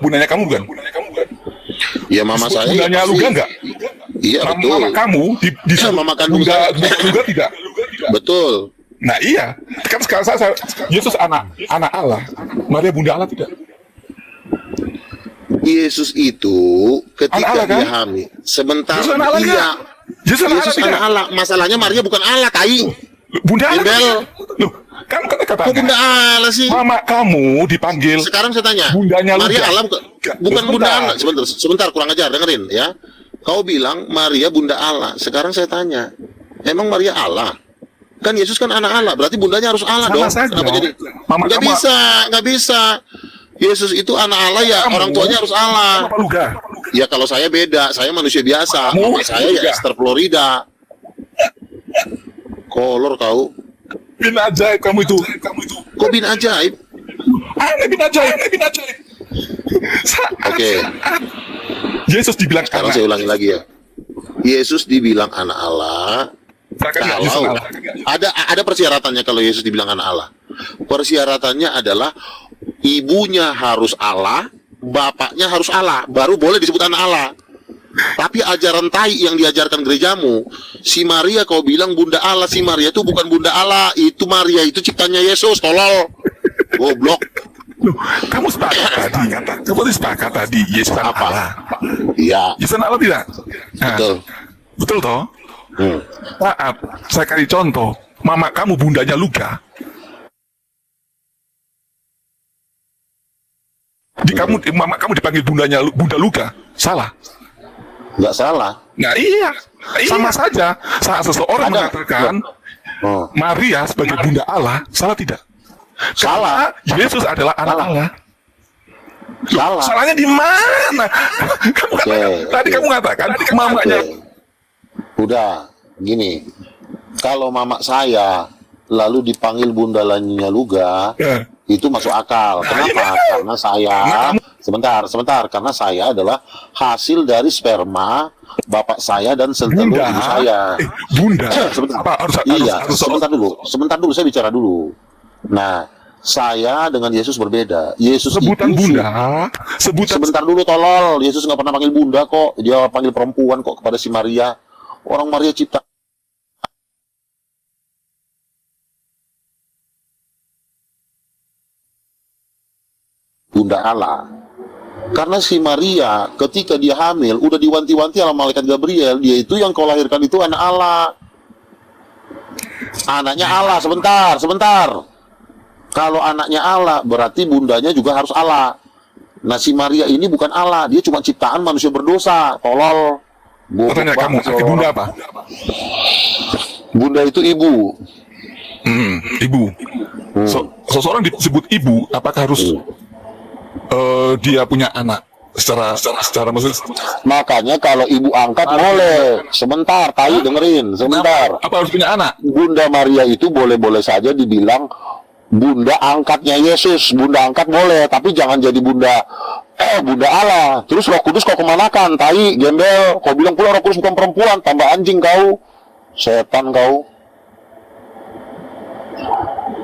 bundanya kamu bukan? Ya mama Disebut saya. bundanya ya pasti. Luga enggak? Iya betul. Mama kamu disebut Mama kandung bunda saya. Luga tidak? Betul. Nah iya, kan sekarang saya Yesus anak Allah, Maria bunda Allah tidak? Yesus itu ketika Anak Allah, kan? dia hamil, sebentar Yesus anak Allah iya. enggak? Yesus anak Allah Yesus tidak? anak Allah. Masalahnya Maria bukan Allah, tai. Bunda Allah Gembel. tidak? Loh, kan Kok katanya bunda Allah sih? mama kamu dipanggil Sekarang saya tanya, bundanya Maria Luga. Allah bukan Sebentar. bunda Allah. Sebentar, kurang ajar, dengerin ya. Kau bilang Maria bunda Allah. Sekarang saya tanya, emang Maria Allah? Kan Yesus kan anak Allah, berarti bundanya harus Allah Sama dong. saja. Kenapa jadi? Mama Nggak kamu- nggak bisa. Yesus itu anak Allah ya, Kamu- orang tuanya harus Allah. Kenapa Luga? Ya kalau saya beda, saya manusia biasa. Kamu Mama saya ya juga. Esther Florida. Kolor kau. Bin ajaib kamu itu. Kok bin ajaib? Bin ajaib. Oke. Yesus dibilang Sekarang anak. saya ulangi lagi ya. Yesus dibilang anak Allah. Seakan nggak, Yesus Kalau Allah. ada persyaratannya kalau Yesus dibilang anak Allah. Persyaratannya adalah ibunya harus Allah, bapaknya harus Allah, baru boleh disebut anak Allah. Tapi ajaran tai yang diajarkan gerejamu, si Maria kau bilang bunda Allah, si Maria itu bukan bunda Allah, itu Maria itu ciptanya Yesus, tolol. Goblok. Loh, kamu sepakat tadi. Kamu sepakat tadi. Yesus anak Apa? Allah. Iya, Yesus anak Allah tidak? Nah, betul. betul toh? Saat saya kasih contoh, mama kamu bundanya Luka. Mama kamu dipanggil Bunda Luka, salah? Nggak salah. Nah iya, sama saja. Saat seseorang Ada. mengatakan Oh. Maria sebagai Bunda Allah, salah tidak? Salah. Karena Yesus adalah anak Salah. Allah. Salah. Salahnya di mana? Kamu katakan, tadi kamu mengatakan mamanya. Oke. Udah, gini. Kalau mama saya lalu dipanggil Bunda Lanyunya Luga, Ya. itu masuk akal. Kenapa? Karena saya sebentar, karena saya adalah hasil dari sperma bapak saya dan sel telur Bunda, ibu saya. Bunda. Sebentar. Apa, harus Sebentar dulu, saya bicara dulu. Nah, saya dengan Yesus berbeda. Yesus sebutan itu Bunda, sebutan sebentar dulu, tolol. Yesus nggak pernah panggil bunda kok. Dia panggil perempuan kok kepada si Maria. Orang Maria cipta. Bunda Allah. Karena si Maria ketika dia hamil udah diwanti-wanti sama malaikat Gabriel, dia itu yang kau lahirkan itu anak Allah. Anaknya Allah, sebentar. Kalau anaknya Allah, berarti bundanya juga harus Allah. Nah, si Maria ini bukan Allah, dia cuma ciptaan manusia berdosa, tolol. Tanya kamu, arti Bunda apa? Bunda itu ibu. Ibu. Seseorang disebut ibu, apakah harus dia punya anak? Secara maksud. Makanya kalau ibu angkat boleh. Sebentar, tahu dengerin, sebentar. Apa harus punya anak? Bunda Maria itu boleh-boleh saja dibilang bunda angkatnya Yesus. Bunda angkat boleh, tapi jangan jadi bunda Allah. Terus Roh Kudus kau kemanakan? Tai, gembel. Kau bilang pula Roh Kudus bukan perempuan, tambah anjing kau. Setan kau.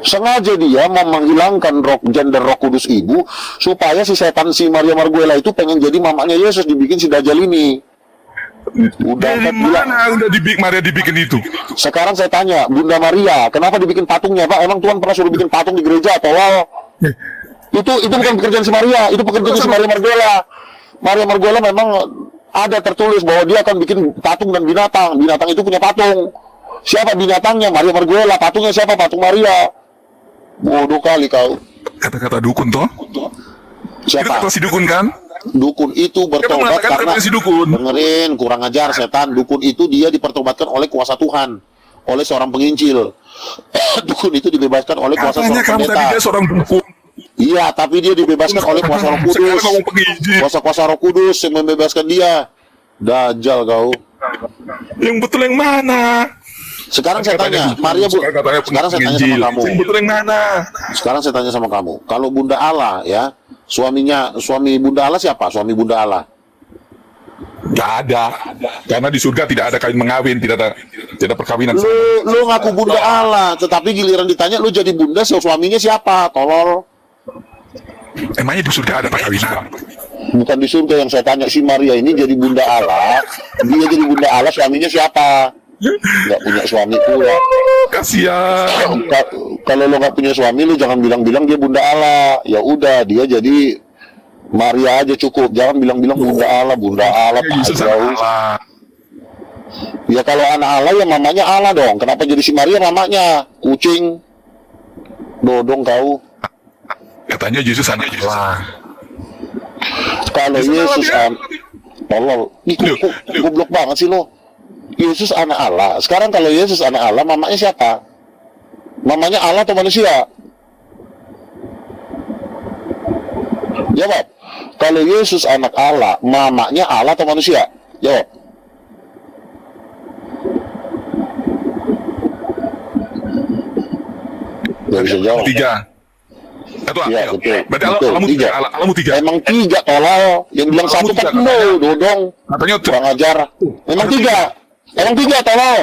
Sengaja dia mau menghilangkan gender Roh Kudus ibu supaya si setan si Maria Marguela itu pengen jadi mamanya Yesus, dibikin si Dajjal ini. Udah Dari mana udah Maria dibikin itu? Sekarang saya tanya, Bunda Maria, kenapa dibikin patungnya, Pak? Emang Tuhan pernah suruh bikin patung di gereja atau Itu bukan pekerjaan si Maria, itu pekerjaan si Maria Marguela. Maria Marguela memang ada tertulis bahwa dia akan bikin patung dan binatang. Binatang itu punya patung. Siapa binatangnya? Maria Marguela. Patungnya siapa? Patung Maria. Bodoh kali kau. Kata-kata dukun toh? Itu Siapa? kata si dukun kan? Dukun itu bertobat karena si dukun. dengerin, kurang ajar setan. Dukun itu dia dipertobatkan oleh kuasa Tuhan, oleh seorang penginjil. Dukun itu dibebaskan oleh kuasa Katanya seorang kamu pendeta. tadi dia seorang dukun. Iya, tapi dia dibebaskan oleh kuasa Roh Kudus. Sekarang ngomong penginjil. Kuasa Roh Kudus yang membebaskan dia. Dajjal kau. Yang betul yang mana? Sekarang saya tanya, Maria Bu. Sekarang saya tanya sama kamu. Yang betul yang mana? Sekarang saya tanya sama kamu. Kalau Bunda Allah ya, suami Bunda Allah siapa? Suami Bunda Allah. Gak ada. Karena di surga tidak ada kawin mengawin, tidak ada perkawinan. Lu ngaku Bunda Allah, tetapi giliran ditanya lu jadi bunda, suaminya siapa? Tolol. Emangnya di surga ada perkawinan? Bukan di surga yang saya tanya, si Maria ini jadi Bunda Allah, dia jadi Bunda Allah, suaminya siapa? Nggak punya suami pula. Kasihan. Kalau lo nggak punya suami, lu jangan bilang-bilang dia Bunda Allah. Ya udah, dia jadi Maria aja cukup. Jangan bilang-bilang Bunda Allah, Yesus tak jauh. Allah. Ya kalau anak Allah ya mamanya Allah dong. Kenapa jadi si Maria mamanya? Kucing. Dodong kau. Katanya Yesus anak Allah. Kalau Yesus tolol. Nih kok goblok banget sih lo. Yesus anak Allah. Sekarang kalau Yesus anak Allah, mamanya siapa? Mamanya Allah atau manusia? Jawab. Kalau Yesus anak Allah, mamanya Allah atau manusia? Jawab. Gak bisa jawab. Tiga. Atau Iya, betul. Berarti Betul, alamu tiga. tiga. Alamu tiga. Emang tiga, tolol. Yang bilang satu tiga, kan lo, dodong. Katanya Kurang ajar. Memang tiga. Emang tiga, tolol.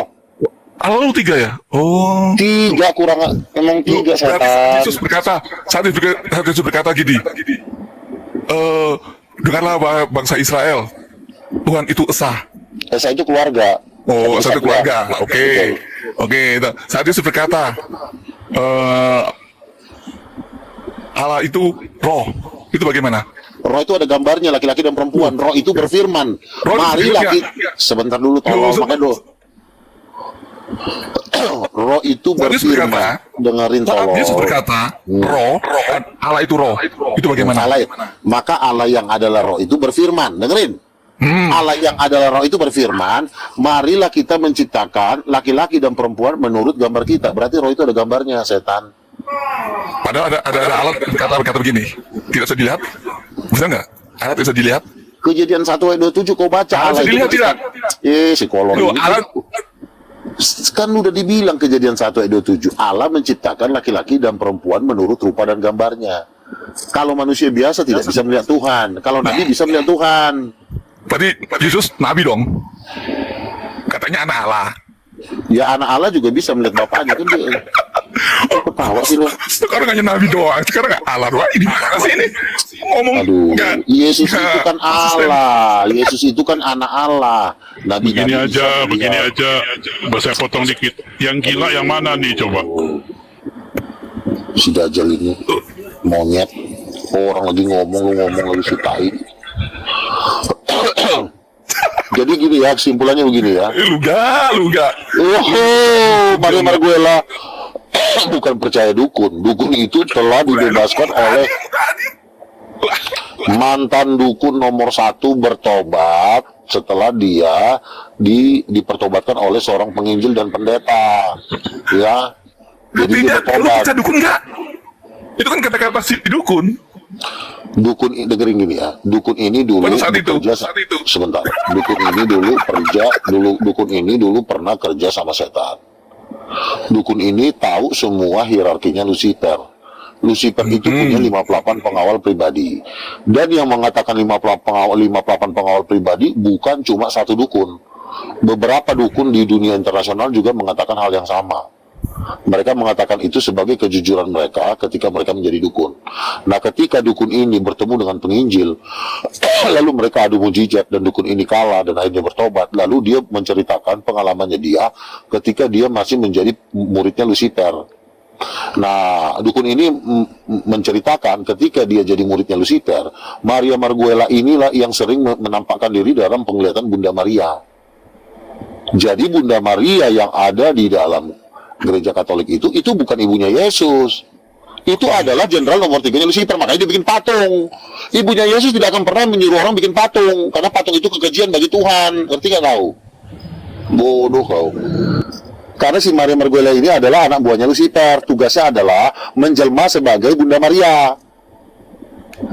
alamu tiga ya? Oh. Tiga kurang, emang tiga Berarti setan. Yesus berkata, saat Yesus berkata gini, dengarlah bangsa Israel, Tuhan itu esa. Esa itu keluarga. Oh, Esa satu keluarga. Oke. Saat Yesus berkata, Allah itu roh. Itu bagaimana? Roh itu ada gambarnya, laki-laki dan perempuan. Roh itu berfirman. Roh itu Mari berfirman, laki. ya. Sebentar dulu, tolong. Makanya Roh itu Yesus berfirman. Dengerin tolong. Yesus berkata, roh, Allah itu roh. Itu bagaimana? Maka Allah yang adalah roh itu berfirman. Dengerin. Allah yang adalah roh itu berfirman, marilah kita menciptakan laki-laki dan perempuan menurut gambar kita. Berarti roh itu ada gambarnya, setan. Padahal ada alat berkata begini. Tidak bisa dilihat? Bisa nggak? Alat bisa dilihat? Kejadian 1 ayat 27 kau baca. Alat bisa dilihat tidak? Si kolor Loh, ini. alat Kan udah dibilang kejadian 1 ayat 27, Allah menciptakan laki-laki dan perempuan menurut rupa dan gambarnya. Kalau manusia biasa tidak bisa melihat Tuhan. Kalau Nabi bisa melihat Tuhan. Tadi Yesus nabi dong. Katanya anak Allah. Ya anak Allah juga bisa melihat bapaknya kan dia. Ketawa sih lo. Sekarang hanya nabi doang. Sekarang nggak Allah doang. Ini mana sih ini? Ngomong. Aduh, nggak- Yesus nggak itu kan konsisten. Allah. Yesus itu kan anak Allah. Nabi Begini Nabi aja, bisa begini melihat. aja. Saya potong dikit. Yang gila yang mana nih coba? Si Dajjal ini monyet. Orang lagi ngomong, lu ngomong lagi sukai. Jadi gini ya, kesimpulannya begini ya. Luga. Maria Marguela bukan percaya dukun. Dukun itu telah dibebaskan oleh mantan dukun nomor 1 bertobat setelah dia dipertobatkan oleh seorang penginjil dan pendeta. Ya, jadi dia Tidak, lu bertobat. percaya dukun nggak? Itu kan kata-kata si dukun. Dukun dengerin gini ya. Dukun ini dulu Pada saat itu, bekerja sebentar. Dukun ini dulu pernah kerja sama setan. Dukun ini tahu semua hierarkinya Lucifer. Lucifer itu punya 58 pengawal pribadi. Dan yang mengatakan 58 pengawal pribadi bukan cuma satu dukun. Beberapa dukun di dunia internasional juga mengatakan hal yang sama. Mereka mengatakan itu sebagai kejujuran mereka ketika mereka menjadi dukun. Nah, ketika dukun ini bertemu dengan penginjil, lalu mereka adu mujizat dan dukun ini kalah dan akhirnya bertobat. Lalu dia menceritakan pengalamannya dia ketika dia masih menjadi muridnya Lucifer. Nah, dukun ini menceritakan ketika dia jadi muridnya Lucifer, Maria Marguela inilah yang sering menampakkan diri dalam penglihatan Bunda Maria. Jadi Bunda Maria yang ada di dalam gereja Katolik itu bukan ibunya Yesus. Itu adalah jenderal nomor 3-nya Lucifer, makanya dia bikin patung. Ibunya Yesus tidak akan pernah menyuruh orang bikin patung, karena patung itu kekejian bagi Tuhan. Ngerti nggak kau? Bodoh kau. Karena si Maria Marguela ini adalah anak buahnya Lucifer. Tugasnya adalah menjelma sebagai Bunda Maria.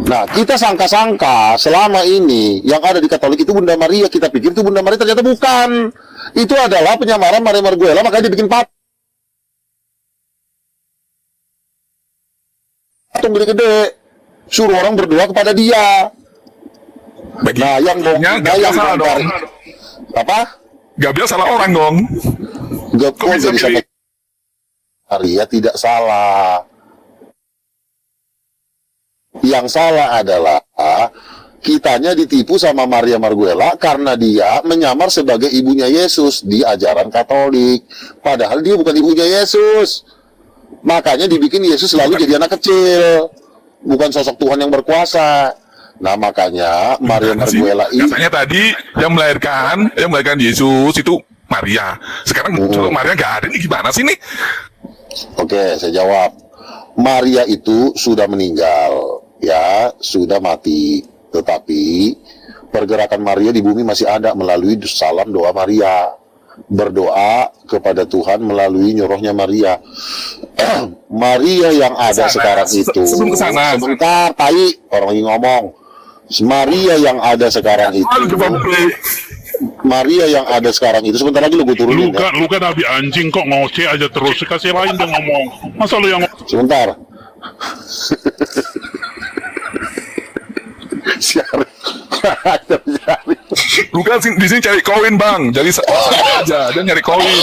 Nah, kita sangka-sangka selama ini yang ada di Katolik itu Bunda Maria. Kita pikir itu Bunda Maria, ternyata bukan. Itu adalah penyamaran Maria Marguela, makanya dia bikin patung gede-gede. Suruh orang berdoa kepada dia. Nah, yang salah dong. Apa? Gak bilang salah orang dong. Gak Kok bisa pilih? Maria tidak salah. Yang salah adalah kitanya ditipu sama Maria Marguela karena dia menyamar sebagai ibunya Yesus di ajaran Katolik. Padahal dia bukan ibunya Yesus. Makanya dibikin Yesus selalu jadi anak kecil. Bukan sosok Tuhan yang berkuasa. Nah, makanya Maria Marguela ini Katanya tadi yang melahirkan Yesus itu Maria. Sekarang sosok Maria nggak ada, ini gimana sih nih? Oke, saya jawab. Maria itu sudah meninggal, ya, sudah mati. Tetapi pergerakan Maria di bumi masih ada melalui salam doa Maria. Berdoa kepada Tuhan melalui nyuruhnya Maria. Maria yang ada sekarang itu. Sebelum kesana. Sebentar, tai, orang lagi ngomong. Maria yang ada sekarang itu. Maria yang ada sekarang itu, sebentar lagi lu gue turunin ya. Lu kan nabi anjing kok ngoceh aja terus. Kasih lain dong ngomong. Masa lu yang Sebentar. Siaran. Bukan di sini cari koin bang, jadi aja dia nyari koin.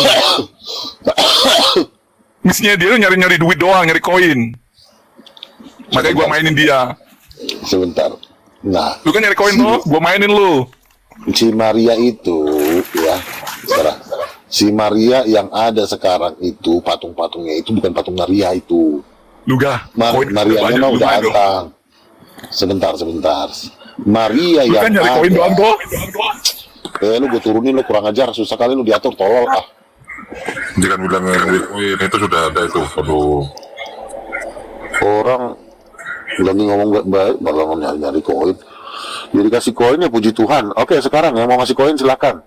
Misinya dia nyari duit doang, nyari koin. Makanya gua mainin dia. Sebentar. Nah, Lu kan nyari koin tuh, gua mainin lu. si Maria itu ya, sekarang si Maria yang ada sekarang itu patung-patungnya itu bukan patung Maria itu. Lu gak? Marianya mah udah antang. Sebentar. Maria Lu yang kan nyari ada. koin doang tuh. Lu gue turunin, lu kurang ajar, susah kali lu diatur, tolol ah. Jangan bilang nyari koin, itu sudah ada itu. Aduh. Orang lagi ngomong gak baik, malah mau nyari koin. Jadi kasih koin ya puji Tuhan. Oke, sekarang yang mau ngasih koin silakan.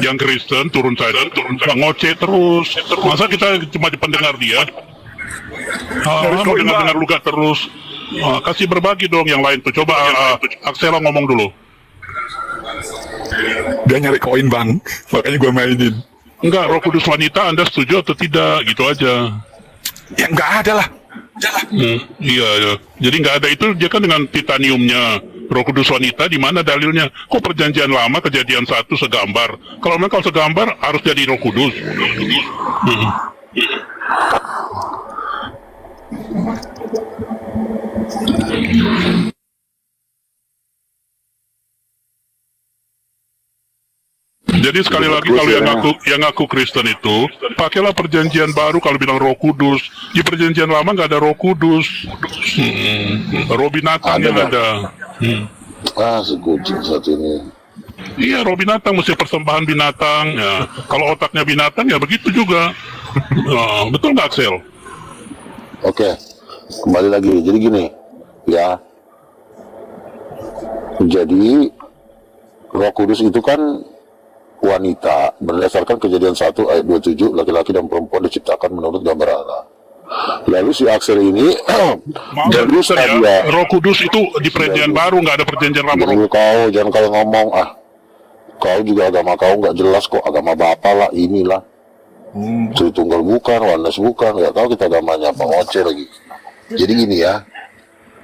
Yang Kristen turun saja, ngoceh terus. Masa kita cuma pendengar dia? Mau dengar luka terus. Kasih berbagi dong yang lain tuh. Coba Aksela ngomong dulu. Dia nyari koin bang, makanya gue mainin. Enggak, Roh Kudus wanita Anda setuju atau tidak? Gitu aja. Ya nggak ada lah. Iya, iya. Jadi nggak ada itu, dia kan dengan titaniumnya. Roh Kudus wanita di mana dalilnya? Kok perjanjian lama kejadian 1 segambar? Kalau memang kalau segambar harus jadi Roh Kudus. Jadi sekali lagi kalau yang aku Kristen itu pakailah perjanjian baru kalau bilang Roh Kudus. Di perjanjian lama nggak ada Roh Kudus. Roh binatang yang ada. Si kucing satu ini. Iya, roh binatang mesti persembahan binatang. Ya. Kalau otaknya binatang ya begitu juga. Betul nggak, Axel? Oke, kembali lagi. Jadi gini, ya. Jadi Roh Kudus itu kan wanita, berdasarkan Kejadian 1 ayat 27, laki-laki dan perempuan diciptakan menurut gambar Allah. Lalu si Axel ini berdosa dia. Roh Kudus itu di perjanjian baru, nggak ada perjanjian lama. Jangan kau ngomong, kau juga agama kau nggak jelas kok, agama Bapa lah, inilah. Tritunggal bukan, Oneness bukan, nggak tahu kita agamanya apa, ngoceh lagi. Jadi gini ya,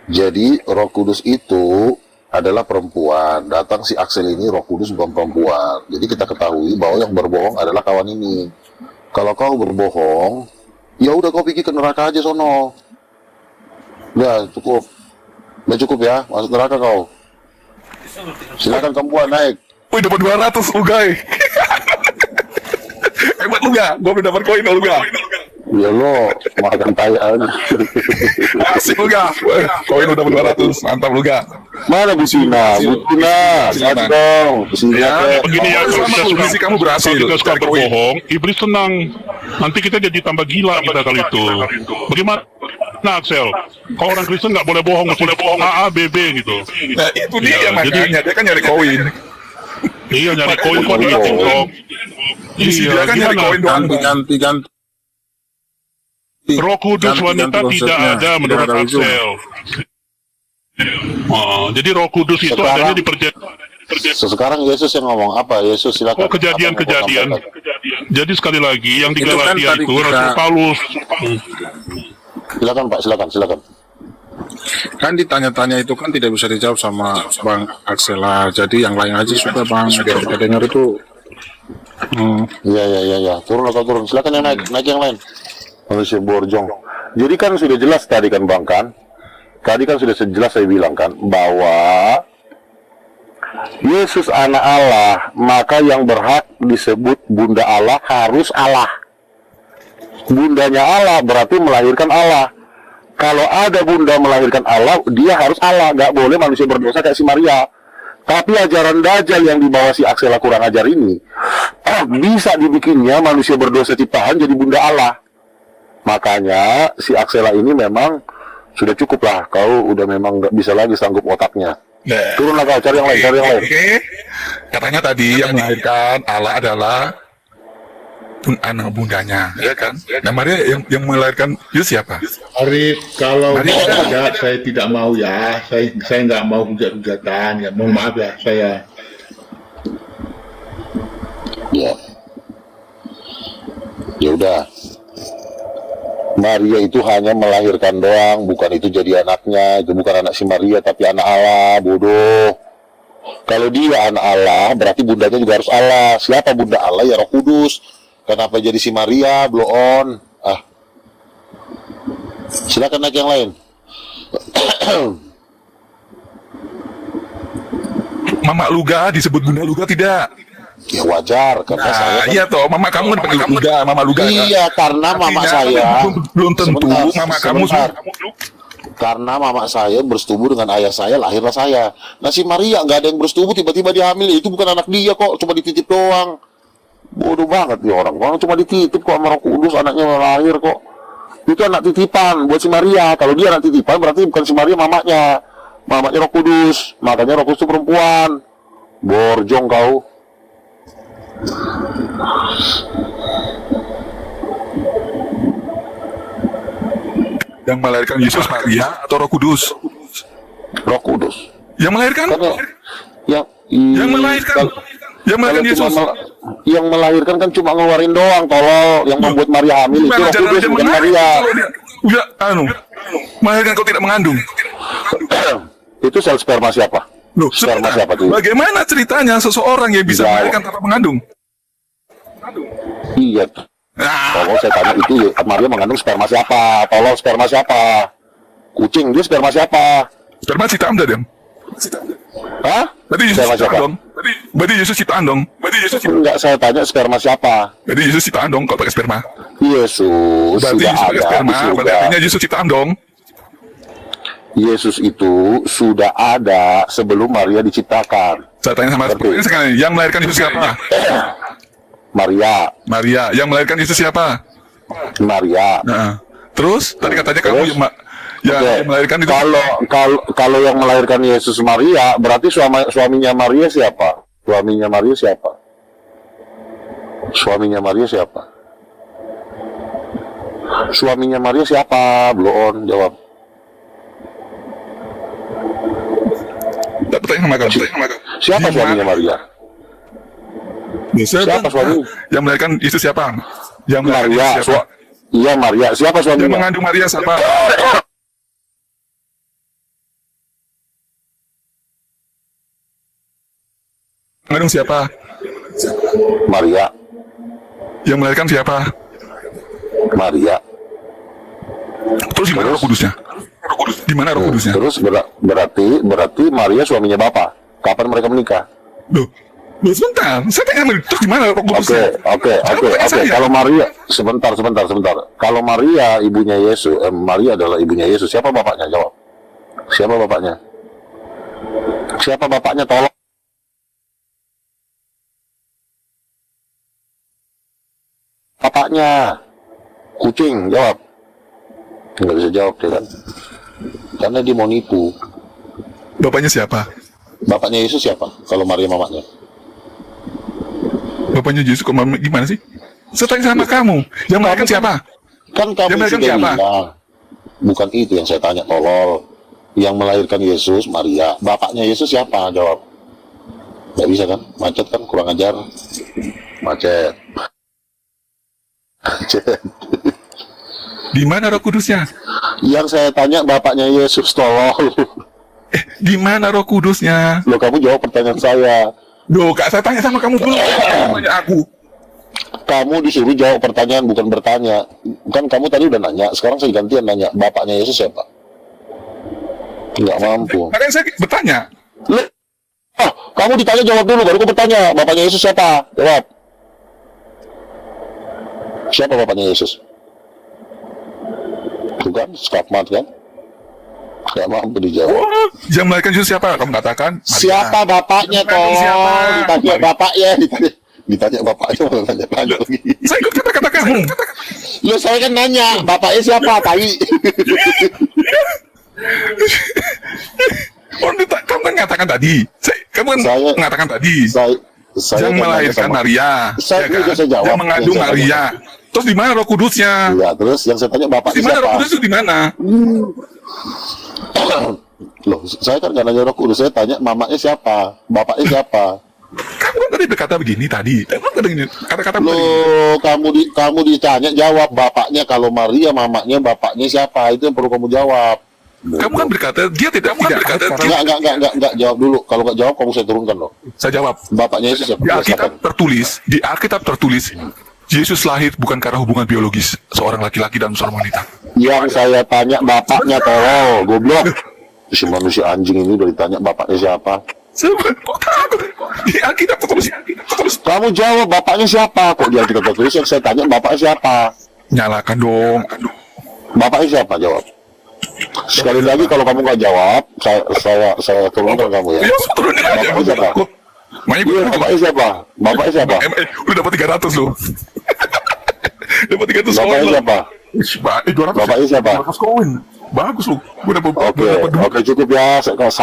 jadi Roh Kudus itu adalah perempuan. Datang si Axel ini, Roh Kudus bukan perempuan. Jadi kita ketahui bahwa yang berbohong adalah kawan ini. Kalau kau berbohong, ya udah kau pergi ke neraka aja sono. Udah cukup. Udah cukup ya, masuk neraka kau. Silakan kamu naik. Wih, dapat 200 Ugai. Hebat lu gak? Gua belum dapat koin lu gak? Ya lo makan tayaan. Asik lu gak? Koin udah 200, mantap lu gak? Mana Busina? Busina dong. Busina. Begini ya, kalau sih kamu berhasil. kita suka berbohong, iblis senang. Nanti kita jadi tambah gila kita kali itu. Bagaimana? Nah, Axel, kalau orang Kristen nggak boleh bohong, mesti bohong A, B, B gitu. Nah, itu dia makanya, dia kan nyari koin. Iya, nyari koin kok di TikTok. Dia kan nyari koin doang. Ganti. Roh Kudus wanita tidak ada menurut Axel. Jadi Roh Kudus itu adanya di perjanjian. Sekarang Yesus yang ngomong apa? Yesus silakan. Kejadian. Jadi sekali lagi yang di Galatia itu Rasul Paulus. Silakan Pak, silakan. Kan ditanya-tanya itu kan tidak bisa dijawab sama Bang Axela. Jadi yang lain aja sudah Bang, biar kita dengar itu. Iya. Turun. Silakan yang naik yang lain. Manusia borjong. Jadi kan sudah jelas tadi kan Bang kan? Tadi kan sudah jelas saya bilang kan bahwa Yesus anak Allah, maka yang berhak disebut Bunda Allah harus Allah. Bundanya Allah berarti melahirkan Allah. Kalau ada bunda melahirkan Allah, dia harus Allah. Gak boleh manusia berdosa kayak si Maria. Tapi ajaran Dajjal yang dibawa si Axela kurang ajar ini, bisa dibikinnya manusia berdosa ciptaan jadi bunda Allah. Makanya si Axela ini memang sudah cukup lah. Kau udah memang gak bisa lagi sanggup otaknya. Turunlah kau, cari yang lain. Katanya tadi yang melahirkan Allah adalah anak bundanya, ya kan? Nah, Maria yang melahirkan Yesus siapa? Arif, kalau tidak, saya tidak mau ya. Saya nggak mau hujat-hujatan. Ya, mohon maaf ya, saya. Ya udah. Maria itu hanya melahirkan doang, bukan itu jadi anaknya. Itu bukan anak si Maria, tapi anak Allah, bodoh. Kalau dia anak Allah, berarti bundanya juga harus Allah. Siapa bunda Allah? Ya Roh Kudus. Kenapa jadi si Maria, blow on? Silakan naik yang lain. Mama Luga disebut Bunda Luga tidak? Ya wajar, karena saya kan... Iya toh, mama kamu dipanggil Luga, Mama Luga. Iya, karena mama saya... Belum tentu mama kamu... Karena mama saya bersetubuh dengan ayah saya, lahirlah saya. Nah si Maria nggak ada yang bersetubuh, tiba-tiba dia hamil. Itu bukan anak dia kok, cuma dititip doang. Bodoh banget dia orang cuma dititip kok sama Roh Kudus, anaknya lahir kok. Itu anak titipan buat si Maria. Kalau dia anak titipan berarti bukan si Maria mamanya. Mamanya Roh Kudus. Makanya Roh Kudus itu perempuan. Borjong kau. Yang melahirkan Yesus Maria atau Roh Kudus? Roh Kudus. Yang melahirkan? Yang melahirkan. Yang melahirkan Yesus. Yang melahirkan kan cuma ngeluarin doang, tolol. Yang membuat Maria hamil itu Roh Kudus, bukan Maria. Udah, melahirkan kau tidak mengandung. Itu sel sperma siapa? Loh, sperma siapa tuh? Bagaimana ceritanya seseorang yang bisa melahirkan tanpa mengandung? Iya. Tolong saya tanya itu Maria mengandung sperma siapa? Tolong sperma siapa? Kucing dia sperma siapa? Sperma ciptaan dong. Hah? Berarti Yesus ciptaan dong. Berarti Yesus ciptaan dong. Enggak, saya tanya sperma siapa? Berarti Yesus ciptaan dong kalau pakai sperma. Yesus berarti sudah Yesus pakai ada sperma, di surga. berarti artinya Yesus ciptaan dong. Yesus itu sudah ada sebelum Maria diciptakan. Saya tanya sama seperti sekali, yang melahirkan Yesus siapa? Maria. Maria. Yang melahirkan Yesus siapa? Maria. Nah, terus tadi katanya kamu yang melahirkan itu. Kalau yang melahirkan Yesus Maria, berarti suaminya Maria siapa? Suaminya Maria siapa? Suaminya Maria siapa? Suaminya Maria siapa? Bloon jawab. Siapa suaminya Maria? Siapa suaminya? Yang melahirkan Yesus siapa? Yang Maria. Iya Maria. Siapa suaminya? Yang mengandung Maria siapa? Mengandung siapa? Maria. Yang melahirkan siapa? Maria. Terus gimana Roh Kudusnya? Di mana Roh Kudusnya? Terus berarti Maria suaminya Bapak. Kapan mereka menikah? Loh, sebentar. Saya tanya terus di mana Roh Kudusnya? Oke. Kalau Maria, sebentar. Kalau Maria ibunya Yesus, Maria adalah ibunya Yesus. Siapa bapaknya? Jawab. Siapa bapaknya? Siapa bapaknya? Tolong. Bapaknya. Kucing, jawab. Nggak bisa jawab dia kan. Karena dia mau nipu. Bapaknya siapa? Bapaknya Yesus siapa? Kalau Maria mamanya. Bapaknya Yesus kok gimana sih? Saya tanya sama kamu. Yang melahirkan siapa? Kan kamu sudah bilang. Bukan itu yang saya tanya, tolol. Yang melahirkan Yesus, Maria. Bapaknya Yesus siapa? Jawab. Nggak bisa kan? Macet kan? Kurang ajar. Macet. Di mana Roh Kudusnya? Yang saya tanya bapaknya Yesus, tolol. Di mana Roh Kudusnya? Loh, kamu jawab pertanyaan saya. Loh, Kak, saya tanya sama kamu dulu. Tanya aku. Kamu disuruh jawab pertanyaan, bukan bertanya. Kan kamu tadi udah nanya, sekarang saya gantian nanya. Bapaknya Yesus siapa? Nggak mampu. Makanya saya bertanya. Kamu ditanya jawab dulu, baru aku bertanya. Bapaknya Yesus siapa? Jawab. Siapa bapaknya Yesus? Bukan, skakmat kan? Nggak mampu dijawab. Yang melahirkan Yesus siapa? Kamu katakan Maria. Siapa bapaknya toh? Ditanya bapaknya, ditanya bapaknya malah nanya lagi. Saya ikut kata-kata kamu. Loh, saya kan nanya bapaknya siapa? Tai. Kamu kan mengatakan tadi. Kamu kan mengatakan tadi. Yang melahirkan Maria. Saya jawab. Yang mengandung Maria. Terus di mana Roh Kudusnya? Ya, terus yang saya tanya bapaknya siapa? Di mana Roh Kudus itu di mana? Loh, saya kan nggak nanya Roh Kudus, saya tanya mamanya siapa, bapaknya siapa. Kamu kan tadi berkata begini tadi. Kata-kata loh, kamu ditanya jawab bapaknya. Kalau Maria mamanya, bapaknya siapa? Itu yang perlu kamu jawab. Kamu kan berkata dia tidak berkata. Enggak jawab dulu. Kalau nggak jawab, kamu saya turunkan loh. Saya jawab. Bapaknya Yesus siapa? Di Alkitab tertulis Yesus lahir bukan karena hubungan biologis seorang laki-laki dan seorang wanita. Yang saya tanya bapaknya tolol, goblok. Si manusia anjing ini udah ditanya bapaknya siapa. Kok takut? Di Alkitab tertulis. Kamu jawab bapaknya siapa? Kok di Alkitab tertulis yang saya tanya bapaknya siapa? Nyalakan dong. Bapaknya siapa? Jawab. Sekali lagi kalau kamu nggak jawab, saya turunkan kamu ya. Bapaknya siapa? Bapaknya siapa? Bapaknya siapa? Udah dapat 300 loh. Dapat 300 Bapaknya siapa? Bapaknya siapa? 200 koin. Bagus loh. Gue dapat Oke, cukup ya.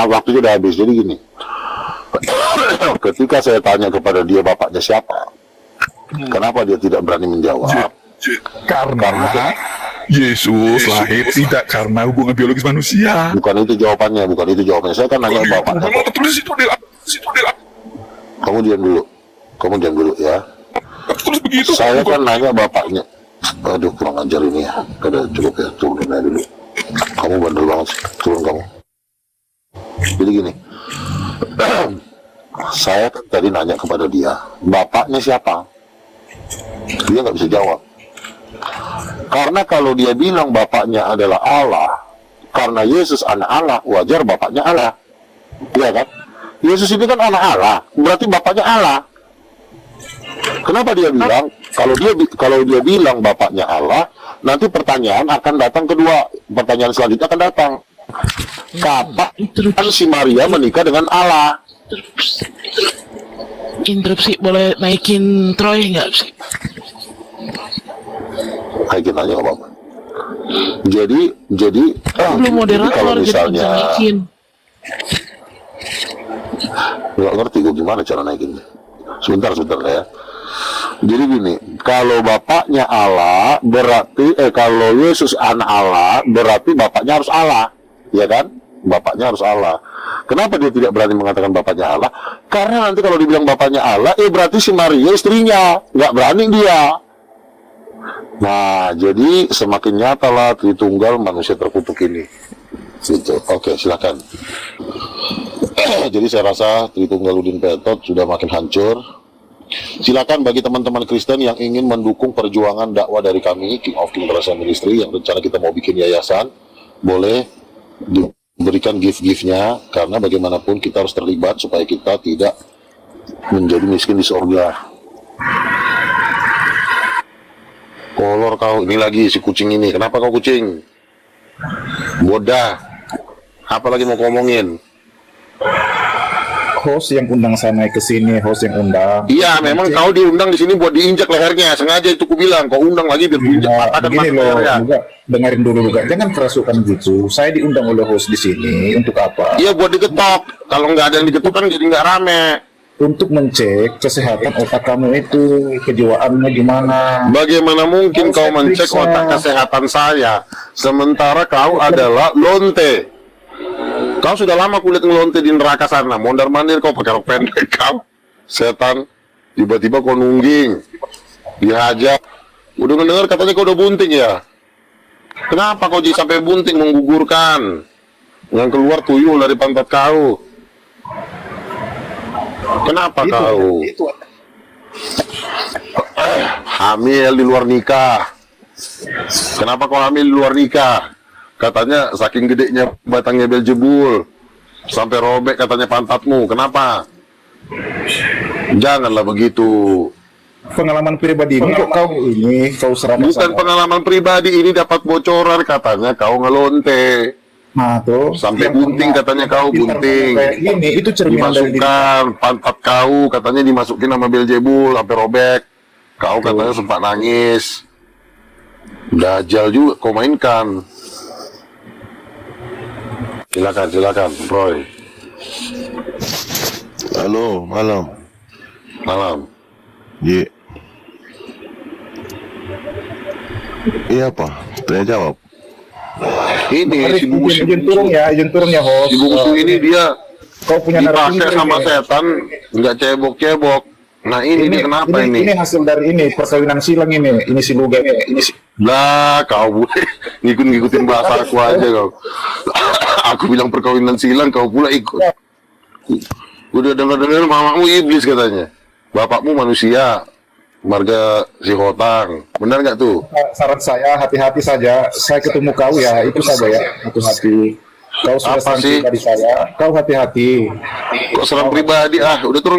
Waktunya udah habis. Jadi gini. Ketika saya tanya kepada dia bapaknya siapa, kenapa dia tidak berani menjawab? Karena Yesus lahir tidak karena hubungan biologis manusia. Bukan itu jawabannya. Saya kan nanya bapaknya. Tulis itu di Kamu diam dulu ya. Tulis begitu. Saya kan nanya bapaknya. Aduh, kurang ajar ini ya. Udah cukup ya, turunin aja dulu. Kamu bandel banget sih. Turun kamu. Jadi gini. Saya kan tadi nanya kepada dia, bapaknya siapa? Dia nggak bisa jawab. Karena kalau dia bilang bapaknya adalah Allah, karena Yesus anak Allah, wajar bapaknya Allah. Iya kan? Yesus itu kan anak Allah, berarti bapaknya Allah. Kenapa dia bilang kalau dia bilang bapaknya Allah, nanti pertanyaan akan datang kedua, pertanyaan selanjutnya akan datang. Kapan si Maria menikah dengan Allah? Interupsi, boleh naikin Troy nggak sih? Naikin aja nggak apa-apa. Jadi belum moderator, kalau jadi misalnya bisa naikin. nggak ngerti gue gimana cara naikinnya. Sebentar ya. Jadi gini, kalau bapaknya Allah berarti kalau Yesus anak Allah berarti bapaknya harus Allah, ya kan? Bapaknya harus Allah. Kenapa dia tidak berani mengatakan bapaknya Allah? Karena nanti kalau dibilang bapaknya Allah, berarti si Maria istrinya, nggak berani dia. Nah, jadi semakin nyata lah Tritunggal manusia terkutuk ini. Gitu. Oke, silakan. Jadi saya rasa Tritunggal Udin Petot sudah makin hancur. Silakan bagi teman-teman Kristen yang ingin mendukung perjuangan dakwah dari kami, King of King Terasa Ministry, yang rencana kita mau bikin yayasan, boleh diberikan gift-giftnya, karena bagaimanapun kita harus terlibat supaya kita tidak menjadi miskin di surga. Kolor kau, ini lagi si kucing ini. Kenapa kau kucing? Bodah. Apa lagi mau kau omongin? Host yang undang saya naik ke sini, host yang undang. Iya, memang kau diundang di sini buat diinjak lehernya. Sengaja itu ku bilang, kau undang lagi biar diinjak mata dan Begini loh, lehernya. juga dengerin dulu juga. Jangan kerasukan gitu. Saya diundang oleh host di sini untuk apa? Iya, buat digetok. Kalau nggak ada yang digetok kan jadi nggak rame. Untuk mengecek kesehatan otak kamu itu, kejiwaannya gimana. Bagaimana mungkin kau mencek otak kesehatan saya, sementara kau adalah lonte. Kau sudah lama kulit ngelonte di neraka sana, mondar-mandir kau pakai rok pendek kau. Setan, tiba-tiba kau nungging, dihajar. Udah ngedengar katanya kau udah bunting ya? Kenapa kau jadi sampai bunting menggugurkan? Yang keluar tuyul dari pantat kau. Kenapa kau? Hamil di luar nikah. Kenapa kau hamil di luar nikah? Katanya saking gedenya batangnya Beelzebul sampai robek katanya pantatmu. Kenapa? Janganlah begitu. Pengalaman pribadi ini kok kau serang. Bukan pengalaman pribadi, ini dapat bocoran katanya kau ngelonte. Nah tuh sampai bunting katanya kau bunting. Ini itu cerminan dari dimasukkan pantat kau katanya dimasukin sama Beelzebul sampai robek. Kau katanya sempat nangis. Dajjal juga kau mainkan. Silakan, Roy. Halo, malam. Iya. Iya apa? Tanya jawab. Ini si bungsu izin turun ya host. Si bungsu ini dia kau punya dipakai sama setan, nggak cebok-cebok. Nah ini dia kenapa ini? Ini hasil dari ini perkawinan silang ini si Luga ini. Lah kau boleh ngikutin bahasa aku aja kau. Aku bilang perkawinan silang, kau pula ikut. Udah dengar mamamu iblis katanya. Bapakmu manusia, marga si Hotang. Benar nggak tuh? Saran saya hati-hati saja. Saya ketemu kau ya, itu saja ya. Hati-hati. Kau sudah Apa sih? pribadi saya. Kau hati-hati. Kok serang pribadi? Udah turun.